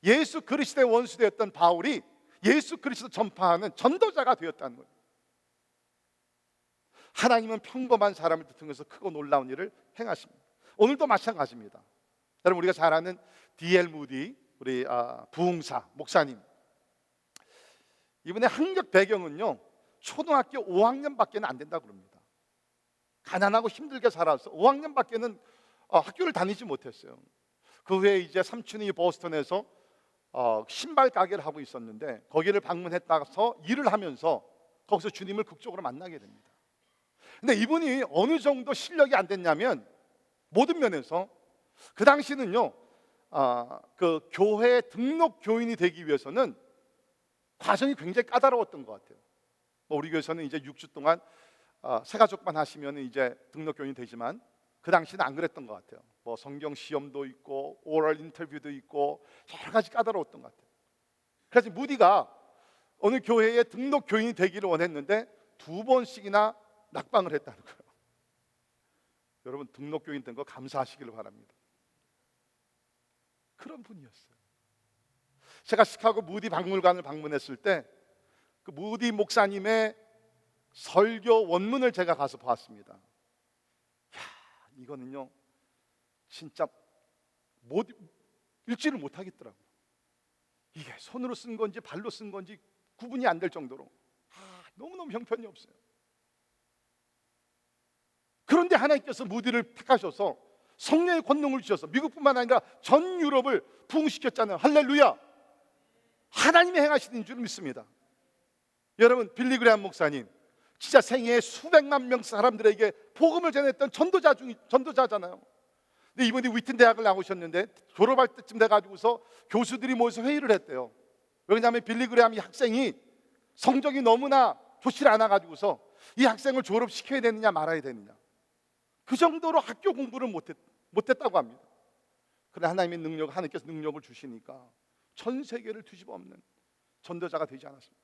예수 그리스도의 원수되었던 바울이 예수 그리스도 전파하는 전도자가 되었다는 거예요. 하나님은 평범한 사람을 통해서 크고 놀라운 일을 행하십니다. 오늘도 마찬가지입니다. 여러분, 우리가 잘 아는 D.L. 무디, 우리 부흥사 목사님, 이분의 학력 배경은요, 초등학교 5학년밖에 안 된다고 그럽니다. 가난하고 힘들게 살아서 5학년밖에는 학교를 다니지 못했어요. 그 후에 이제 삼촌이 보스턴에서 신발 가게를 하고 있었는데 거기를 방문했다서 일을 하면서 거기서 주님을 극적으로 만나게 됩니다. 근데 이분이 어느 정도 실력이 안 됐냐면 모든 면에서 그 당시는요, 그 교회 등록 교인이 되기 위해서는 과정이 굉장히 까다로웠던 것 같아요. 우리 교회에서는 이제 6주 동안 새가족만 하시면 이제 등록교인이 되지만 그 당시는 안 그랬던 것 같아요. 뭐 성경 시험도 있고 오럴 인터뷰도 있고 여러 가지 까다로웠던 것 같아요. 그래서 무디가 어느 교회에 등록교인이 되기를 원했는데 2번씩이나 낙방을 했다는 거예요. 여러분 등록교인 된 거 감사하시기를 바랍니다. 그런 분이었어요. 제가 시카고 무디 박물관을 방문했을 때 그 무디 목사님의 설교 원문을 제가 가서 보았습니다. 이거는요 진짜 읽지를 못하겠더라고요. 이게 손으로 쓴 건지 발로 쓴 건지 구분이 안 될 정도로 너무너무 형편이 없어요. 그런데 하나님께서 무디를 택하셔서 성령의 권능을 주셔서 미국뿐만 아니라 전 유럽을 부흥시켰잖아요. 할렐루야. 하나님이 행하시는 줄 믿습니다. 여러분 빌리 그레이엄 목사님 진짜 생애에 수백만 명 사람들에게 복음을 전했던 전도자잖아요. 근데 이분이 위튼 대학을 나오셨는데 졸업할 때쯤 돼가지고서 교수들이 모여서 회의를 했대요. 왜냐하면 빌리 그레이엄 이 학생이 성적이 너무나 좋지 않아가지고서 이 학생을 졸업시켜야 되느냐 말아야 되느냐, 그 정도로 학교 공부를 못했다고 합니다. 그러나 하나님의 능력, 하나님께서 능력을 주시니까 전 세계를 뒤집어 엎는 전도자가 되지 않았습니다.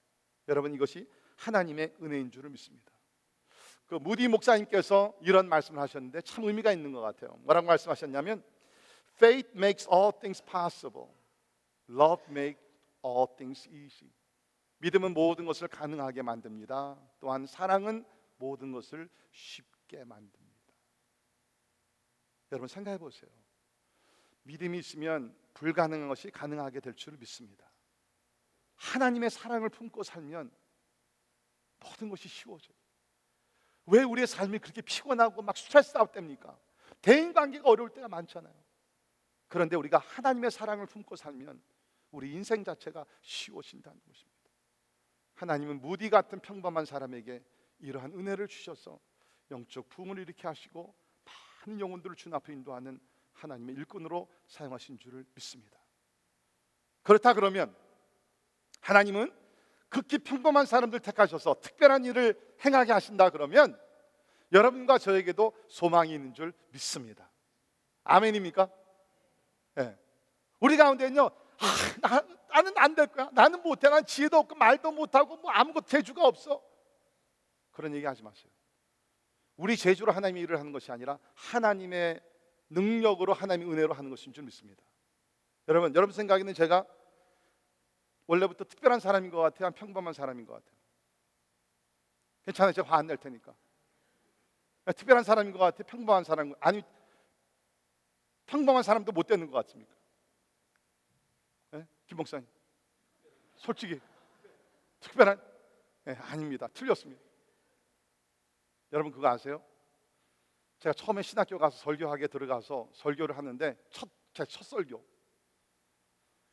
여러분 이것이 하나님의 은혜인 줄을 믿습니다. 그 무디 목사님께서 이런 말씀을 하셨는데 참 의미가 있는 것 같아요. 뭐라고 말씀하셨냐면 Faith makes all things possible. Love makes all things easy. 믿음은 모든 것을 가능하게 만듭니다. 또한 사랑은 모든 것을 쉽게 만듭니다. 여러분 생각해 보세요. 믿음이 있으면 불가능한 것이 가능하게 될 줄 믿습니다. 하나님의 사랑을 품고 살면 모든 것이 쉬워져요. 왜 우리의 삶이 그렇게 피곤하고 막 스트레스 아웃됩니까? 대인관계가 어려울 때가 많잖아요. 그런데 우리가 하나님의 사랑을 품고 살면 우리 인생 자체가 쉬워진다는 것입니다. 하나님은 무디 같은 평범한 사람에게 이러한 은혜를 주셔서 영적 부흥을 일으켜 하시고 많은 영혼들을 주님 앞에 인도하는 하나님의 일꾼으로 사용하신 줄을 믿습니다. 그렇다 그러면 하나님은 극히 평범한 사람들 택하셔서 특별한 일을 행하게 하신다 그러면 여러분과 저에게도 소망이 있는 줄 믿습니다. 아멘입니까? 네. 우리 가운데는요 나는 안 될 거야, 나는 못해, 난 지혜도 없고 말도 못하고 뭐 아무것도 재주가 없어, 그런 얘기 하지 마세요. 우리 재주로 하나님의 일을 하는 것이 아니라 하나님의 능력으로, 하나님의 은혜로 하는 것인 줄 믿습니다. 여러분 생각에는 제가 원래부터 특별한 사람인 것 같아요? 평범한 사람인 것 같아요? 괜찮아요, 제가 화 안 낼 테니까. 특별한 사람인 것 같아요? 평범한 사람? 아니 평범한 사람도 못 되는 것 같습니까? 네? 김 목사님 솔직히 특별한? 네, 아닙니다. 틀렸습니다. 여러분 그거 아세요? 제가 처음에 신학교 가서 설교하게 들어가서 설교를 하는데 제 첫 설교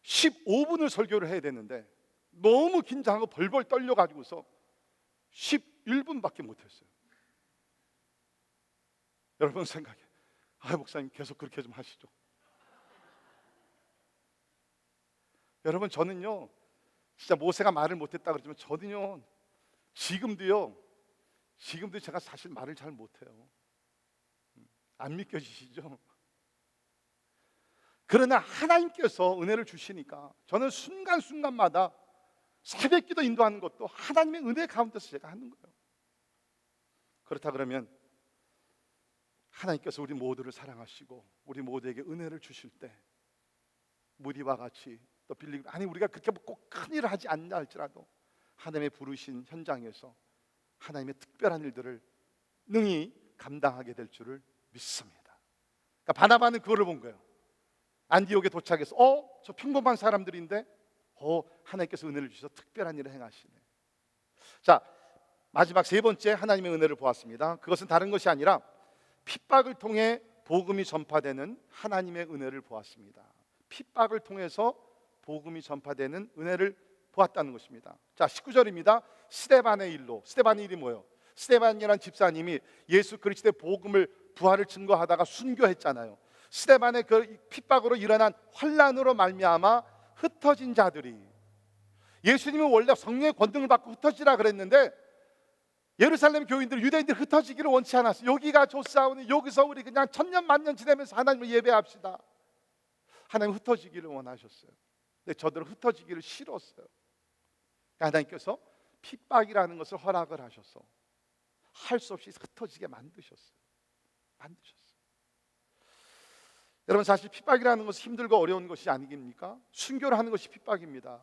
15분을 설교를 해야 되는데 너무 긴장하고 벌벌 떨려가지고서 11분밖에 못했어요. 여러분 생각해, 목사님 계속 그렇게 좀 하시죠. 여러분 저는요 진짜 모세가 말을 못했다 그러지만 저는요 지금도 제가 사실 말을 잘 못해요. 안 믿겨지시죠? 그러나 하나님께서 은혜를 주시니까 저는 순간순간마다 새벽기도 인도하는 것도 하나님의 은혜 가운데서 제가 하는 거예요. 그렇다 그러면 하나님께서 우리 모두를 사랑하시고 우리 모두에게 은혜를 주실 때 무디와 같이 또 빌리, 아니 우리가 그렇게 꼭 큰일을 하지 않나 할지라도 하나님의 부르신 현장에서 하나님의 특별한 일들을 능히 감당하게 될 줄을 믿습니다. 그러니까 바나바는 그거를 본 거예요. 안디옥에 도착해서 저 평범한 사람들인데 하나님께서 은혜를 주셔서 특별한 일을 행하시네. 자, 마지막 세 번째 하나님의 은혜를 보았습니다. 그것은 다른 것이 아니라 핍박을 통해 복음이 전파되는 하나님의 은혜를 보았습니다. 핍박을 통해서 복음이 전파되는 은혜를 보았다는 것입니다. 자, 19절입니다. 스데반의 일로. 스데반의 일이 뭐예요? 스데반이라는 집사님이 예수 그리스도의 복음을, 부활을 증거하다가 순교했잖아요. 스데반의 그 핍박으로 일어난 환난으로 말미암아 흩어진 자들이, 예수님은 원래 성령의 권능을 받고 흩어지라 그랬는데 예루살렘 교인들, 유대인들 흩어지기를 원치 않았어요. 여기가 좋사오니 여기서 우리 그냥 천년 만년 지내면서 하나님을 예배합시다. 하나님 흩어지기를 원하셨어요. 근데 저들은 흩어지기를 싫었어요. 하나님께서 핍박이라는 것을 허락을 하셔서 할 수 없이 흩어지게 만드셨어요. 여러분, 사실 핍박이라는 것은 힘들고 어려운 것이 아니겠습니까? 순교를 하는 것이 핍박입니다.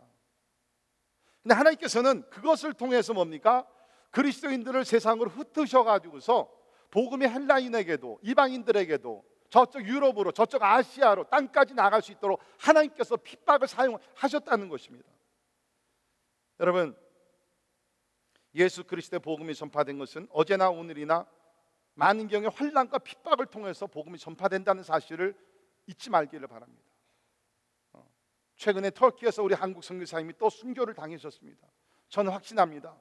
근데 하나님께서는 그것을 통해서 뭡니까? 그리스도인들을 세상으로 흩으셔가지고서 복음이 헬라인에게도 이방인들에게도 저쪽 유럽으로 저쪽 아시아로 땅까지 나갈 수 있도록 하나님께서 핍박을 사용하셨다는 것입니다. 여러분, 예수 그리스도의 복음이 전파된 것은 어제나 오늘이나 많은 경우에 환난과 핍박을 통해서 복음이 전파된다는 사실을 잊지 말기를 바랍니다. 최근에 터키에서 우리 한국 선교사님이 또 순교를 당하셨습니다. 저는 확신합니다.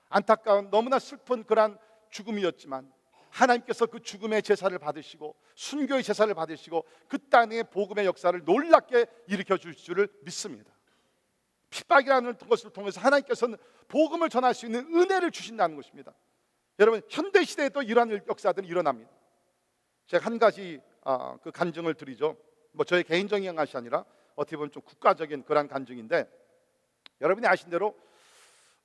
안타까운 너무나 슬픈 그러한 죽음이었지만 하나님께서 그 죽음의 제사를 받으시고 순교의 제사를 받으시고 그 땅의 복음의 역사를 놀랍게 일으켜 주실 줄을 믿습니다. 핍박이라는 것을 통해서 하나님께서는 복음을 전할 수 있는 은혜를 주신다는 것입니다. 여러분, 현대 시대에도 이러한 역사들이 일어납니다. 제가 한 가지 그 간증을 드리죠. 뭐 저의 개인적인 것이 아니라 어떻게 보면 좀 국가적인 그런 간증인데, 여러분이 아신 대로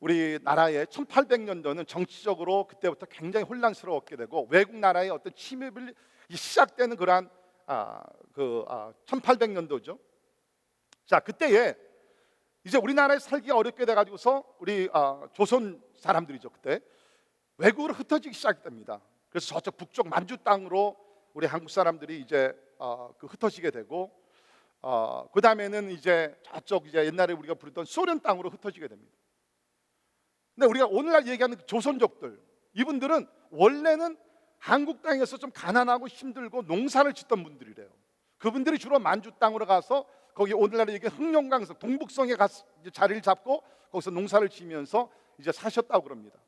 우리나라의 1800년도는 정치적으로 그때부터 굉장히 혼란스러웠게 되고 외국 나라의 어떤 침입이 시작되는 그러한 1800년도죠. 자, 그때에 이제 우리나라에 살기가 어렵게 돼가지고서 우리 조선 사람들이죠, 그때 외국으로 흩어지기 시작됩니다. 그래서 저쪽 북쪽 만주 땅으로 우리 한국 사람들이 이제 흩어지게 되고, 그 다음에는 이제 저쪽 이제 옛날에 우리가 부르던 소련 땅으로 흩어지게 됩니다. 근데 우리가 오늘날 얘기하는 조선족들, 이분들은 원래는 한국 땅에서 좀 가난하고 힘들고 농사를 짓던 분들이래요. 그분들이 주로 만주 땅으로 가서 거기 오늘날 얘기하는 흑룡강성 동북성에 가서 자리를 잡고 거기서 농사를 지으면서 이제 사셨다고 그럽니다.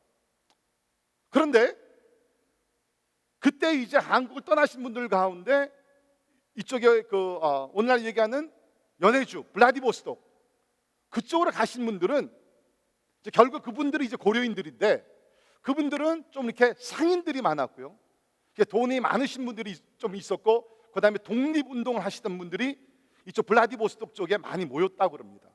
그런데 그때 이제 한국을 떠나신 분들 가운데 이쪽에 오늘날 얘기하는 연해주, 블라디보스톡 그쪽으로 가신 분들은 이제 결국 그분들이 이제 고려인들인데, 그분들은 좀 이렇게 상인들이 많았고요. 돈이 많으신 분들이 좀 있었고, 그 다음에 독립운동을 하시던 분들이 이쪽 블라디보스톡 쪽에 많이 모였다고 그럽니다.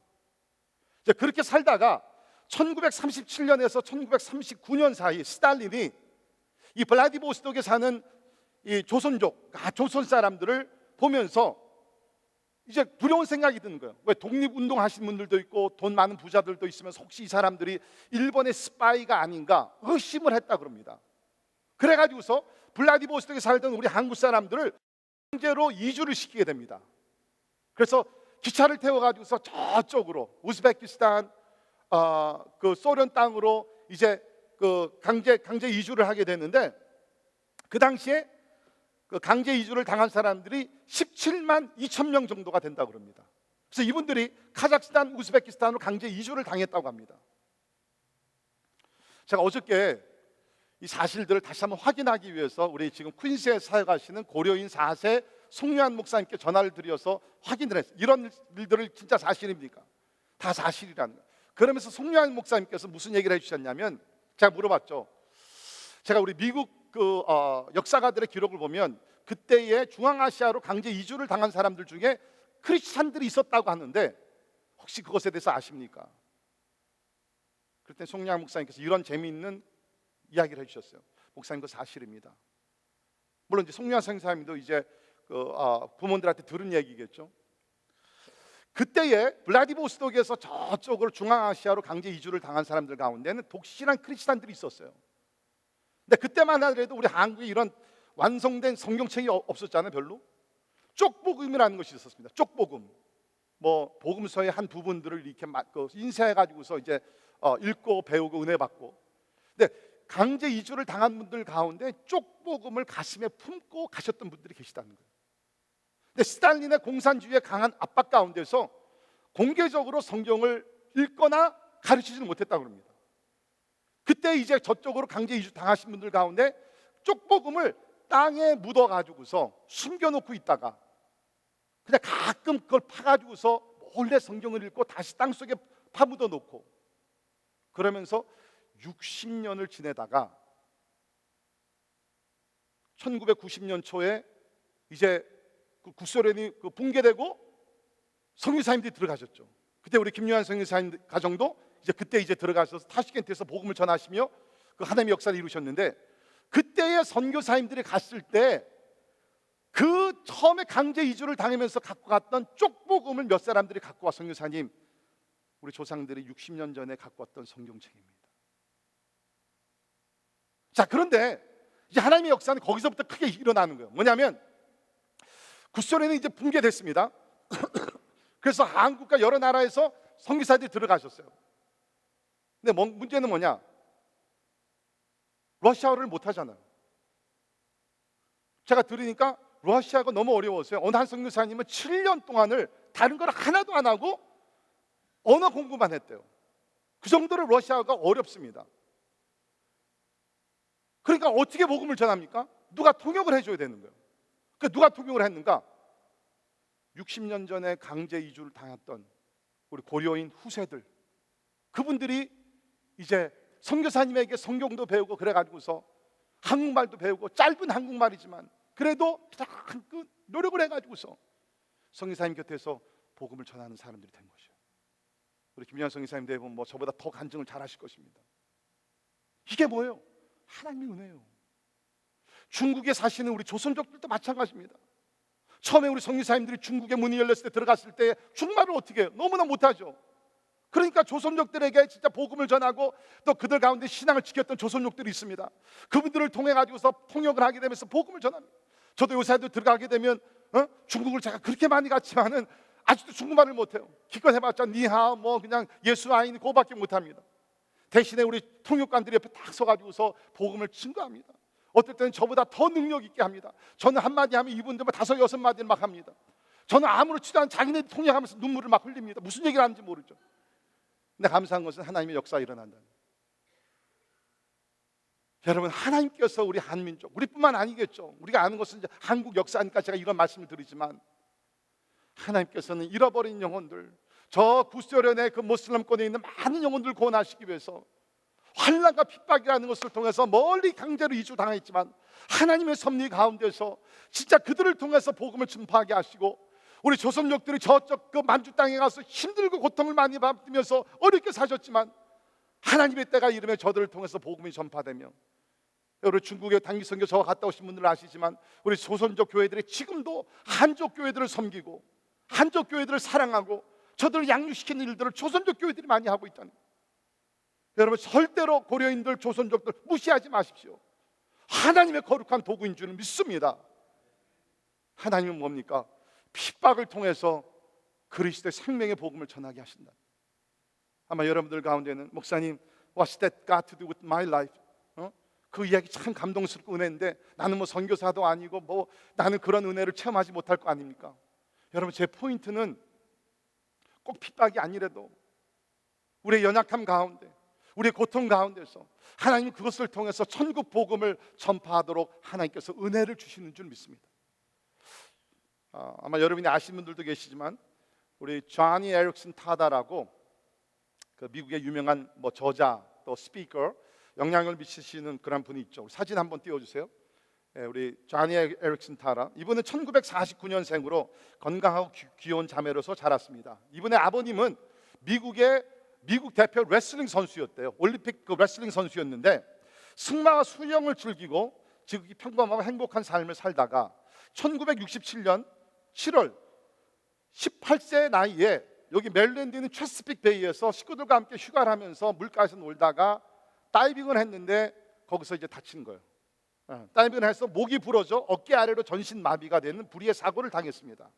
이제 그렇게 살다가 1937년에서 1939년 사이 스탈린이 이 블라디보스톡에 사는 이 조선족, 조선 사람들을 보면서 이제 두려운 생각이 드는 거예요. 왜? 독립운동 하신 분들도 있고 돈 많은 부자들도 있으면서 혹시 이 사람들이 일본의 스파이가 아닌가 의심을 했다 그럽니다. 그래가지고서 블라디보스톡에 살던 우리 한국 사람들을 강제로 이주를 시키게 됩니다. 그래서 기차를 태워가지고서 저쪽으로 우즈베키스탄, 그 소련 땅으로 이제 그 강제 이주를 하게 됐는데, 그 당시에 그 강제 이주를 당한 사람들이 17만 2천 명 정도가 된다고 그럽니다. 그래서 이분들이 카자흐스탄, 우즈베키스탄으로 강제 이주를 당했다고 합니다. 제가 어저께 이 사실들을 다시 한번 확인하기 위해서 우리 지금 퀸스에 사역하시는 고려인 4세 송유한 목사님께 전화를 드려서 확인을 했어요. 이런 일들을 진짜 사실입니까? 다 사실이라는 거예요. 그러면서 송유한 목사님께서 무슨 얘기를 해주셨냐면, 제가 물어봤죠. 제가 우리 미국 역사가들의 기록을 보면 그때에 중앙아시아로 강제 이주를 당한 사람들 중에 크리스찬들이 있었다고 하는데 혹시 그것에 대해서 아십니까? 그때 송유한 목사님께서 이런 재미있는 이야기를 해주셨어요. 목사님, 그 사실입니다. 물론 이제 송유한 선생님도 이제 부모들한테 들은 얘기겠죠. 그때에 블라디보스톡에서 저쪽으로 중앙아시아로 강제 이주를 당한 사람들 가운데는 독실한 크리스찬들이 있었어요. 근데 그때만 하더라도 우리 한국에 이런 완성된 성경책이 없었잖아요. 별로. 쪽복음이라는 것이 있었습니다. 쪽복음. 뭐 복음서의 한 부분들을 이렇게 인쇄해가지고서 이제 읽고 배우고 은혜 받고. 근데 강제 이주를 당한 분들 가운데 쪽복음을 가슴에 품고 가셨던 분들이 계시다는 거예요. 근데 스탈린의 공산주의의 강한 압박 가운데서 공개적으로 성경을 읽거나 가르치지는 못했다고 합니다. 그때 이제 저쪽으로 강제 이주 당하신 분들 가운데 쪽복음을 땅에 묻어가지고서 숨겨놓고 있다가 그냥 가끔 그걸 파가지고서 몰래 성경을 읽고 다시 땅속에 파묻어 놓고, 그러면서 60년을 지내다가 1990년 초에 이제 구소련이 붕괴되고 선교사님들이 들어가셨죠. 그때 우리 김요한 선교사님 가정도 그때 들어가셔서 타슈켄트에서 복음을 전하시며 그 하나님의 역사를 이루셨는데, 그때의 선교사님들이 갔을 때 그 처음에 강제 이주를 당하면서 갖고 갔던 쪽복음을 몇 사람들이 갖고 와, 선교사님, 우리 조상들이 60년 전에 갖고 왔던 성경책입니다. 자, 그런데 이제 하나님의 역사는 거기서부터 크게 일어나는 거예요. 뭐냐면 구소련이 이제 붕괴됐습니다. 그래서 한국과 여러 나라에서 선교사들이 들어가셨어요. 근데 문제는 뭐냐? 러시아어를 못 하잖아요. 제가 들으니까 러시아가 너무 어려웠어요. 어느 한 선교사님은 7년 동안을 다른 걸 하나도 안 하고 언어 공부만 했대요. 그 정도로 러시아어가 어렵습니다. 그러니까 어떻게 복음을 전합니까? 누가 통역을 해줘야 되는 거예요. 그러니까 누가 통역을 했는가? 60년 전에 강제 이주를 당했던 우리 고려인 후세들, 그분들이 이제 선교사님에게 성경도 배우고 그래가지고서 한국말도 배우고, 짧은 한국말이지만 그래도 그 노력을 해가지고서 선교사님 곁에서 복음을 전하는 사람들이 된 것이에요. 우리 김유한 선교사님 대부분 저보다 더 간증을 잘하실 것입니다. 이게 뭐예요? 하나님의 은혜예요. 중국에 사시는 우리 조선족들도 마찬가지입니다. 처음에 우리 선교사님들이 중국에 문이 열렸을 때 들어갔을 때 중국말을 어떻게 해요? 너무나 못하죠. 그러니까 조선족들에게 진짜 복음을 전하고 또 그들 가운데 신앙을 지켰던 조선족들이 있습니다. 그분들을 통해 가지고서 통역을 하게 되면서 복음을 전합니다. 저도 요새도 들어가게 되면 중국을 제가 그렇게 많이 갔지만은 아직도 중국말을 못해요. 기껏 해봤자 니하오 그냥 예수 아인 그거밖에 못합니다. 대신에 우리 통역관들이 옆에 딱 서가지고서 복음을 증거합니다. 어떨 때는 저보다 더 능력 있게 합니다. 저는 한마디 하면 이분들 5, 6마디를 막 합니다. 저는 아무렇지도 않은 자기네들 통역하면서 눈물을 막 흘립니다. 무슨 얘기를 하는지 모르죠. 근데 감사한 것은 하나님의 역사가 일어난다. 여러분, 하나님께서 우리 한민족, 우리뿐만 아니겠죠. 우리가 아는 것은 이제 한국 역사니까 제가 이런 말씀을 드리지만, 하나님께서는 잃어버린 영혼들, 저 구소련의 그 모슬람권에 있는 많은 영혼들을 구원하시기 위해서 환난과 핍박이라는 것을 통해서 멀리 강제로 이주당했지만 하나님의 섭리 가운데서 진짜 그들을 통해서 복음을 전파하게 하시고, 우리 조선족들이 저쪽 그 만주 땅에 가서 힘들고 고통을 많이 받으면서 어렵게 사셨지만 하나님의 때가 이르면 저들을 통해서 복음이 전파되며, 여러분 중국의 단기 선교 저 갔다 오신 분들 아시지만 우리 조선족 교회들이 지금도 한족 교회들을 섬기고 한족 교회들을 사랑하고 저들을 양육시키는 일들을 조선족 교회들이 많이 하고 있다는 거예요. 여러분, 절대로 고려인들, 조선족들 무시하지 마십시오. 하나님의 거룩한 도구인 줄은 믿습니다. 하나님은 뭡니까? 핍박을 통해서 그리스도의 생명의 복음을 전하게 하신다. 아마 여러분들 가운데는 목사님, What's that got to do with my life? 그 이야기 참 감동스럽고 은혜인데 나는 선교사도 아니고 나는 그런 은혜를 체험하지 못할 거 아닙니까? 여러분, 제 포인트는 꼭 핍박이 아니라도 우리의 연약함 가운데, 우리의 고통 가운데서 하나님은 그것을 통해서 천국 복음을 전파하도록 하나님께서 은혜를 주시는 줄 믿습니다. 아마 여러분이 아시는 분들도 계시지만 우리 조니 에릭슨 타다라고 그 미국의 유명한 저자 또 스피커, 영향을 미치시는 그런 분이 있죠. 사진 한번 띄워주세요. 우리 조니 에릭슨 타다, 이분은 1949년생으로 건강하고 귀여운 자매로서 자랐습니다. 이분의 아버님은 미국 대표 레슬링 선수였대요. 올림픽 그 레슬링 선수였는데 승마와 수영을 즐기고 지극히 평범하고 행복한 삶을 살다가 1967년 7월 18세 나이에 여기 메릴랜드 있는 체스픽 베이에서 식구들과 함께 휴가를 하면서 물가에서 놀다가 다이빙을 했는데 거기서 이제 다친 거예요. 다이빙을 해서 목이 부러져 어깨 아래로 전신 마비가 되는 불의의 사고를 당했습니다.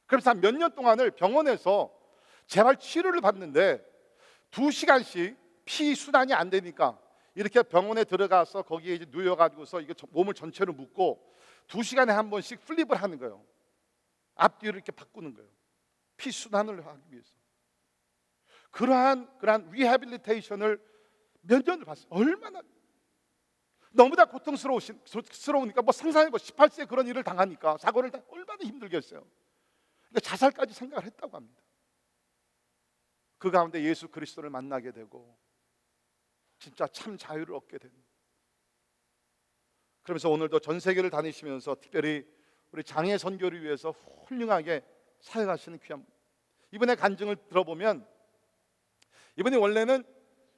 그래서 한 몇 년 동안을 병원에서 재활 치료를 받는데 2시간씩 피 순환이 안 되니까 이렇게 병원에 들어가서 거기에 이제 누워가지고서 이게 몸을 전체로 묶고 2시간에 한 번씩 플립을 하는 거예요. 앞뒤로 이렇게 바꾸는 거예요. 피 순환을 하기 위해서. 그러한 리해빌리테이션을 몇 년을 봤어요. 얼마나 너무나 고통스러우니까 상상해 보 18세에 그런 일을 당하니까 사고를 얼마나 힘들겠어요. 그러니까 자살까지 생각을 했다고 합니다. 그 가운데 예수 그리스도를 만나게 되고 진짜 참 자유를 얻게 된. 그러면서 오늘도 전 세계를 다니시면서 특별히 우리 장애 선교를 위해서 훌륭하게 사역하시는 귀한 분. 이분의 간증을 들어보면 이분이 원래는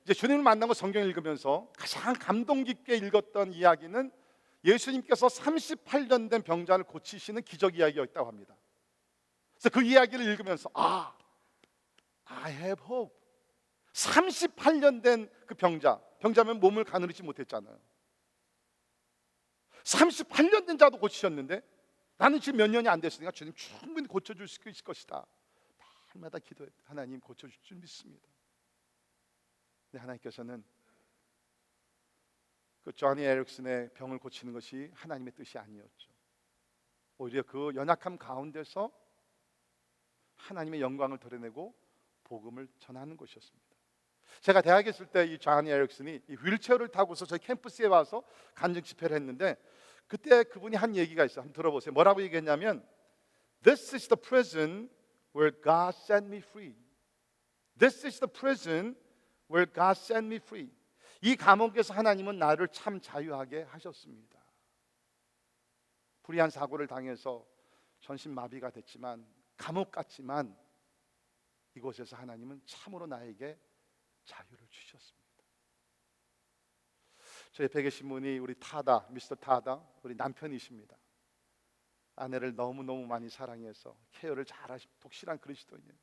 이제 주님을 만나고 성경 읽으면서 가장 감동 깊게 읽었던 이야기는 예수님께서 38년 된 병자를 고치시는 기적 이야기였다고 합니다. 그래서 그 이야기를 읽으면서 I have hope. 38년 된 그 병자면 몸을 가누리지 못했잖아요. 38년 된 자도 고치셨는데 나는 지금 몇 년이 안 됐으니까 주님 충분히 고쳐줄 수 있을 것이다. 날마다 기도해. 하나님 고쳐줄 줄 믿습니다. 근데 하나님께서는 그 조니 에릭슨의 병을 고치는 것이 하나님의 뜻이 아니었죠. 오히려 그 연약함 가운데서 하나님의 영광을 드러내고 복음을 전하는 것이었습니다. 제가 대학에 있을 때 이 조니 에릭슨이 이 휠체어를 타고서 저희 캠퍼스에 와서 간증 집회를 했는데 그때 그분이 한 얘기가 있어요. 한번 들어보세요. 뭐라고 얘기했냐면 This is the prison where God set me free. This is the prison where God set me free. 이 감옥에서 하나님은 나를 참 자유하게 하셨습니다. 불의한 사고를 당해서 전신마비가 됐지만 감옥 같지만 이곳에서 하나님은 참으로 나에게 자유를 주셨습니다. 저 옆에 계신 분이 우리 타다, 미스터 타다, 우리 남편이십니다. 아내를 너무너무 많이 사랑해서 케어를 잘하신 독실한 그리스도인이에요.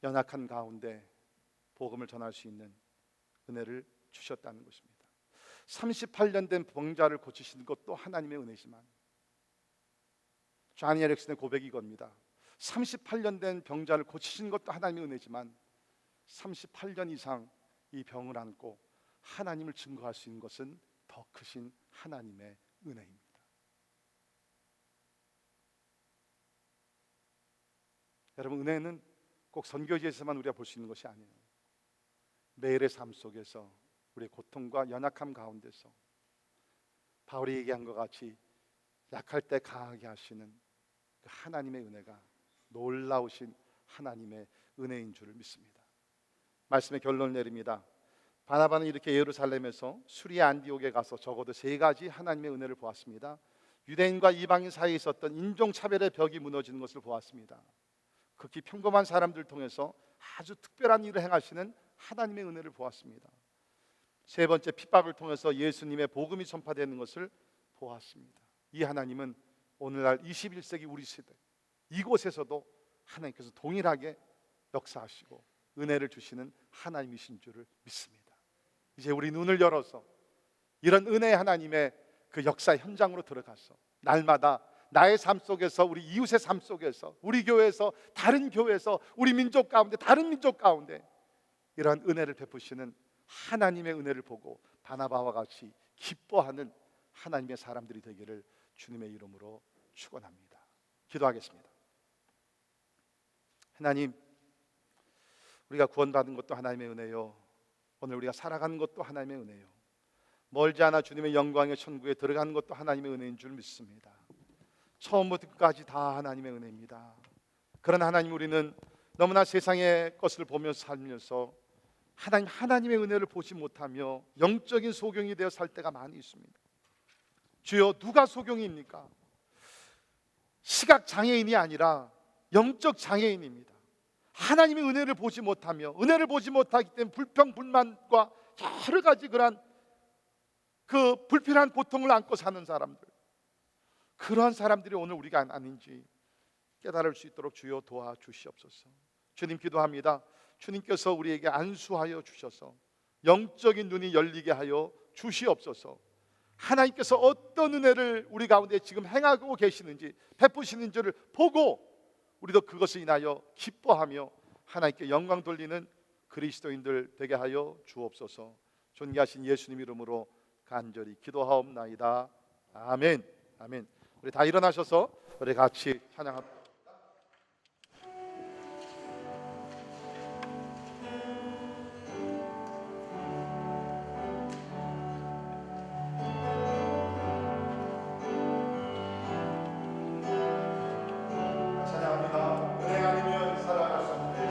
연약한 가운데 복음을 전할 수 있는 은혜를 주셨다는 것입니다. 38년 된 병자를 고치시는 것도 하나님의 은혜지만 조니 에릭슨의 고백이 이겁니다. 38년 된 병자를 고치신 것도 하나님의 은혜지만 38년 이상 이 병을 안고 하나님을 증거할 수 있는 것은 더 크신 하나님의 은혜입니다. 여러분, 은혜는 꼭 선교지에서만 우리가 볼 수 있는 것이 아니에요. 매일의 삶 속에서 우리의 고통과 연약함 가운데서 바울이 얘기한 것 같이 약할 때 강하게 하시는 그 하나님의 은혜가 놀라우신 하나님의 은혜인 줄을 믿습니다. 말씀의 결론을 내립니다. 바나바는 이렇게 예루살렘에서 수리아 안디옥에 가서 적어도 3가지 하나님의 은혜를 보았습니다. 유대인과 이방인 사이에 있었던 인종차별의 벽이 무너지는 것을 보았습니다. 극히 평범한 사람들을 통해서 아주 특별한 일을 행하시는 하나님의 은혜를 보았습니다. 3번째, 핍박을 통해서 예수님의 복음이 전파되는 것을 보았습니다. 이 하나님은 오늘날 21세기 우리 시대 이곳에서도 하나님께서 동일하게 역사하시고 은혜를 주시는 하나님이신 줄을 믿습니다. 이제 우리 눈을 열어서 이런 은혜의 하나님의 그 역사 현장으로 들어가서 날마다 나의 삶 속에서, 우리 이웃의 삶 속에서, 우리 교회에서, 다른 교회에서, 우리 민족 가운데, 다른 민족 가운데 이러한 은혜를 베푸시는 하나님의 은혜를 보고 바나바와 같이 기뻐하는 하나님의 사람들이 되기를 주님의 이름으로 축원합니다. 기도하겠습니다. 하나님, 우리가 구원받은 것도 하나님의 은혜요, 오늘 우리가 살아가는 것도 하나님의 은혜요, 멀지 않아 주님의 영광의 천국에 들어가는 것도 하나님의 은혜인 줄 믿습니다. 처음부터 끝까지 다 하나님의 은혜입니다. 그러나 하나님, 우리는 너무나 세상의 것을 보면서 살면서 하나님의 은혜를 보지 못하며 영적인 소경이 되어 살 때가 많이 있습니다. 주여, 누가 소경입니까? 시각 장애인이 아니라 영적 장애인입니다. 하나님의 은혜를 보지 못하며, 은혜를 보지 못하기 때문에 불평, 불만과 여러 가지 그러한 그 불필요한 고통을 안고 사는 사람들, 그러한 사람들이 오늘 우리가 아닌지 깨달을 수 있도록 주여 도와주시옵소서. 주님, 기도합니다. 주님께서 우리에게 안수하여 주셔서 영적인 눈이 열리게 하여 주시옵소서. 하나님께서 어떤 은혜를 우리 가운데 지금 행하고 계시는지, 베푸시는지를 보고 우리도 그것을 인하여 기뻐하며 하나님께 영광 돌리는 그리스도인들 되게 하여 주옵소서. 존귀하신 예수님 이름으로 간절히 기도하옵나이다. 아멘. 아멘. 우리 다 일어나셔서 우리 같이 찬양합니다. 찬양합니다. 은혜 아니면 살아갈 수 없네.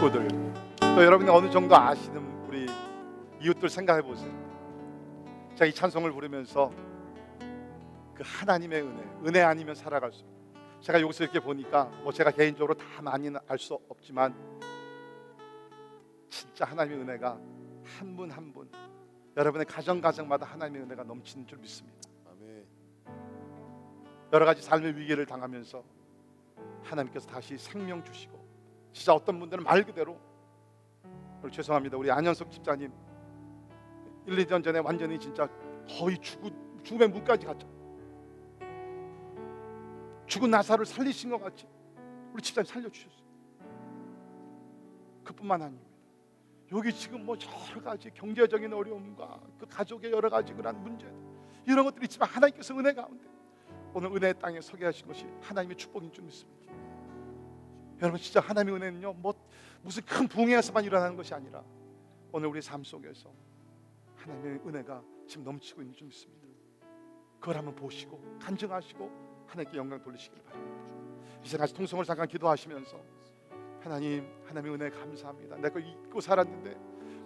식구들, 또 여러분이 어느 정도 아시는 우리 이웃들 생각해 보세요. 제가 이 찬송을 부르면서 그 하나님의 은혜 아니면 살아갈 수 없어요. 제가 여기서 이렇게 보니까 뭐 제가 개인적으로 다 많이는 알 수 없지만 진짜 하나님의 은혜가 한 분 한 분, 여러분의 가정마다 하나님의 은혜가 넘치는 줄 믿습니다. 아멘. 여러 가지 삶의 위기를 당하면서 하나님께서 다시 생명 주시고, 진짜 어떤 분들은 말 그대로, 오늘 죄송합니다, 우리 안현석 집사님 1, 2년 전에 완전히 진짜 거의 죽음의 문까지 갔죠. 죽은 나사를 살리신 것 같이 우리 집사님 살려주셨어요. 그뿐만 아닙니다. 여기 지금 뭐 여러 가지 경제적인 어려움과 그 가족의 여러 가지 그런 문제, 이런 것들이 있지만 하나님께서 은혜 가운데 오늘 은혜의 땅에 서게 하신 것이 하나님의 축복인 줄 믿습니다. 여러분, 진짜 하나님의 은혜는요, 뭐 무슨 큰 부흥에서만 일어나는 것이 아니라 오늘 우리 삶 속에서 하나님의 은혜가 지금 넘치고 있는 줄 믿습니다. 그걸 한번 보시고 간증하시고 하나님께 영광 돌리시길 바랍니다. 이제 같이 통성을 잠깐 기도하시면서 하나님의 은혜 감사합니다. 내가 잊고 살았는데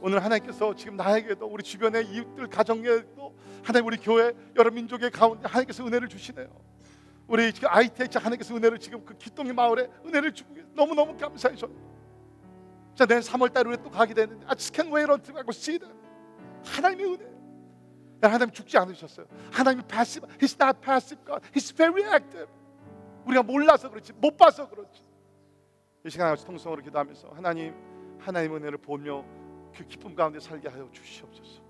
오늘 하나님께서 지금 나에게도 우리 주변의 이웃들 가정에도 하나님, 우리 교회 여러 민족의 가운데 하나님께서 은혜를 주시네요. 우리 지금 ITH 하나님께서 은혜를 지금 그 기동의 마을에 은혜를 주고 너무너무 감사해요. 자, 내년 3월달에 우리 또 가게 되는데 I just can't wait until I go see them. 하나님의 은혜. 하나님 죽지 않으셨어요. 하나님이 passive, He's not passive God, He's very active. 우리가 몰라서 그렇지, 못 봐서 그렇지. 이 시간 같이 통성으로 기도하면서 하나님의 은혜를 보며 그 기쁨 가운데 살게 하여 주시옵소서.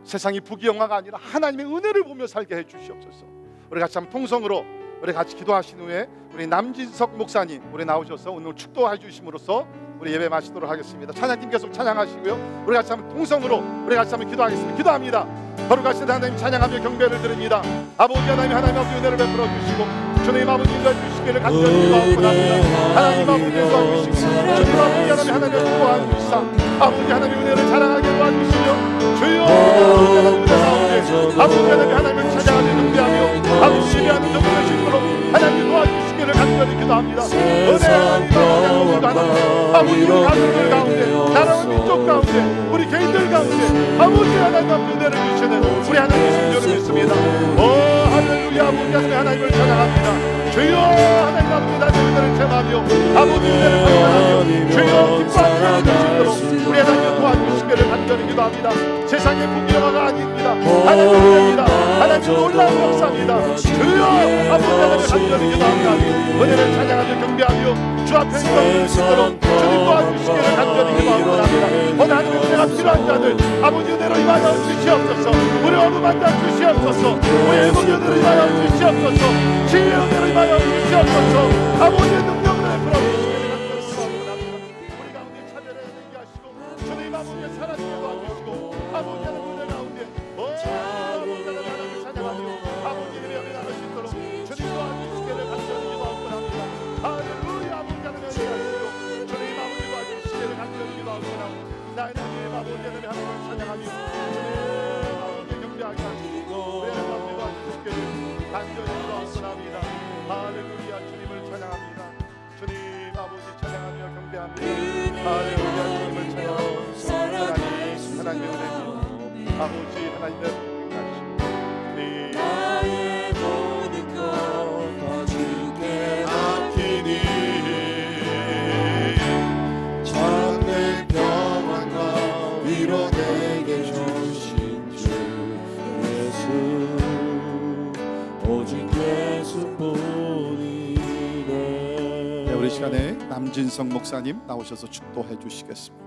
세상이 부귀영화가 아니라 하나님의 은혜를 보며 살게 해 주시옵소서. 우리 같이 한번 통성으로 우리 같이 기도하신 후에 우리 남진석 목사님 우리 나오셔서 오늘 축도해 주심으로써 우리 예배 마치도록 하겠습니다. 찬양팀 계속 찬양하시고요. 우리 같이 한번 통성으로 우리 같이 한번 기도하겠습니다. 기도합니다. 거룩하신 하나님 찬양하며 경배를 드립니다. 아버지 하나님, 하나님 아버지 은혜를 베풀어 주시고 주님 아버지 인도해주시기를 간절히 기도하옵니다. 하나님 아버지 도와주시고 주님 아버지 하나님 도와주시사 아버지 하나님 은혜를 자랑하게 도와주시며 주여 아버지 하나님을 찾아가며 경배하며 아버지 예배하는 정도의 신으로 하나님 도와주시기를 간절히 기도합니다. 은혜 아버지 우리 가족들 가운데, 나라와 민족 가운데, 우리 개인들 가운데 아버지 하나님 앞에 은혜를 주시는 우리 하나님의 신령을 믿습니다. 할렐루야. 아버지 하나님을 찬양합니다. 주여 하나님 앞에 나의 은혜를 체험하며 아버지 은혜를 받아가며 주여 기뻐하시는 주시도록 우리 하나님 도와주시기를 간절히 기도합니다. 세상의 부귀영화가 아닙니다. 하나님 은혜입니다. 하나님 놀라운 역사입니다. 주여 아버지 하나님 간절히 기도합니다. 은혜를 찬양하며 경배하며 주 앞에 있는 주시도록 주님 도와주시기를 간절히 기도합니다. 오늘 하나님의 은혜가 필요한 자들 아버지 은혜로 임하여 주시옵소서. 우리 어루만 자 주시옵소서. 우리 일본 은혜로 임하여 주시옵소서. 치유의 은혜로 임하여 주시옵소서. 아버지의 능력을 베풀어 주시기를 간절히 기도합니다. 우리 가운데 차별을 되게 하시고 주님 아버지의 사랑을 도와주시고 아버지 하나님 은혜 가운데 아버지 하나님을 찬양하며 아버지 은혜를 나누시도록 주님 도와주시기를 간절히 기도합니다. 할렐루야. 아버지 하나님 은혜 하시고 주님 아버지 도와주시기를 간절히 기도합니다. 나의 하나님 아버지 하나님 하나님을 찬양하며 주님 아버지 경배하게 하시고 우리 하나님 도와주시기를 간절히 기도합니다. 할렐루야. 주님을 찬양합니다. 주님 아버지 찬양하며 경배합니다. 할렐루야. 주님을 찬양하며 하나님의 은혜님 아버지 하나님의 하시고 나의 모든 것 다 주께 맡기니 참된 평안과 위로 내게 주신 주 예수 오직 예수뿐이네. 네, 우리 시간에 남진성 목사님 나오셔서 축도해 주시겠습니다.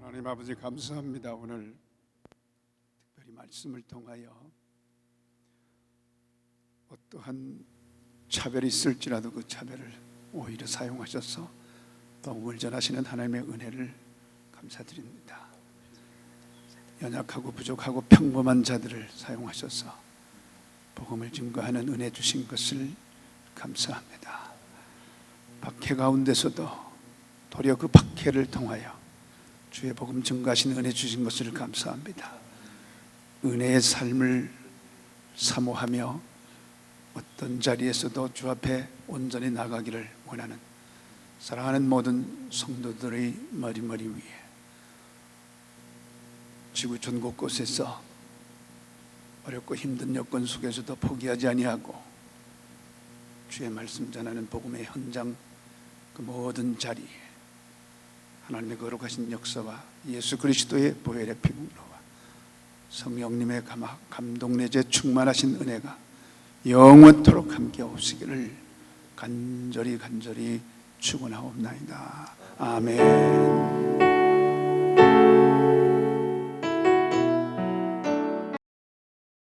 하나님 아버지 감사합니다. 오늘 특별히 말씀을 통하여 어떠한 차별이 있을지라도 그 차별을 오히려 사용하셔서 복음을 전하시는 하나님의 은혜를 감사드립니다. 연약하고 부족하고 평범한 자들을 사용하셔서 복음을 증거하는 은혜 주신 것을 감사합니다. 박해 가운데서도 도리어 그 박해를 통하여 주의 복음 증거하신 은혜 주신 것을 감사합니다. 은혜의 삶을 사모하며 어떤 자리에서도 주 앞에 온전히 나가기를 원하는 사랑하는 모든 성도들의 머리머리 위에 지구 전 곳곳에서 어렵고 힘든 여건 속에서도 포기하지 아니하고 주의 말씀 전하는 복음의 현장 그 모든 자리에 하나님의 거룩하신 역사와 예수 그리스도의 보혈의 피부로와 성령님의 감동 내재 충만하신 은혜가 영원토록 함께 오시기를 간절히 축원하옵나이다. 아멘.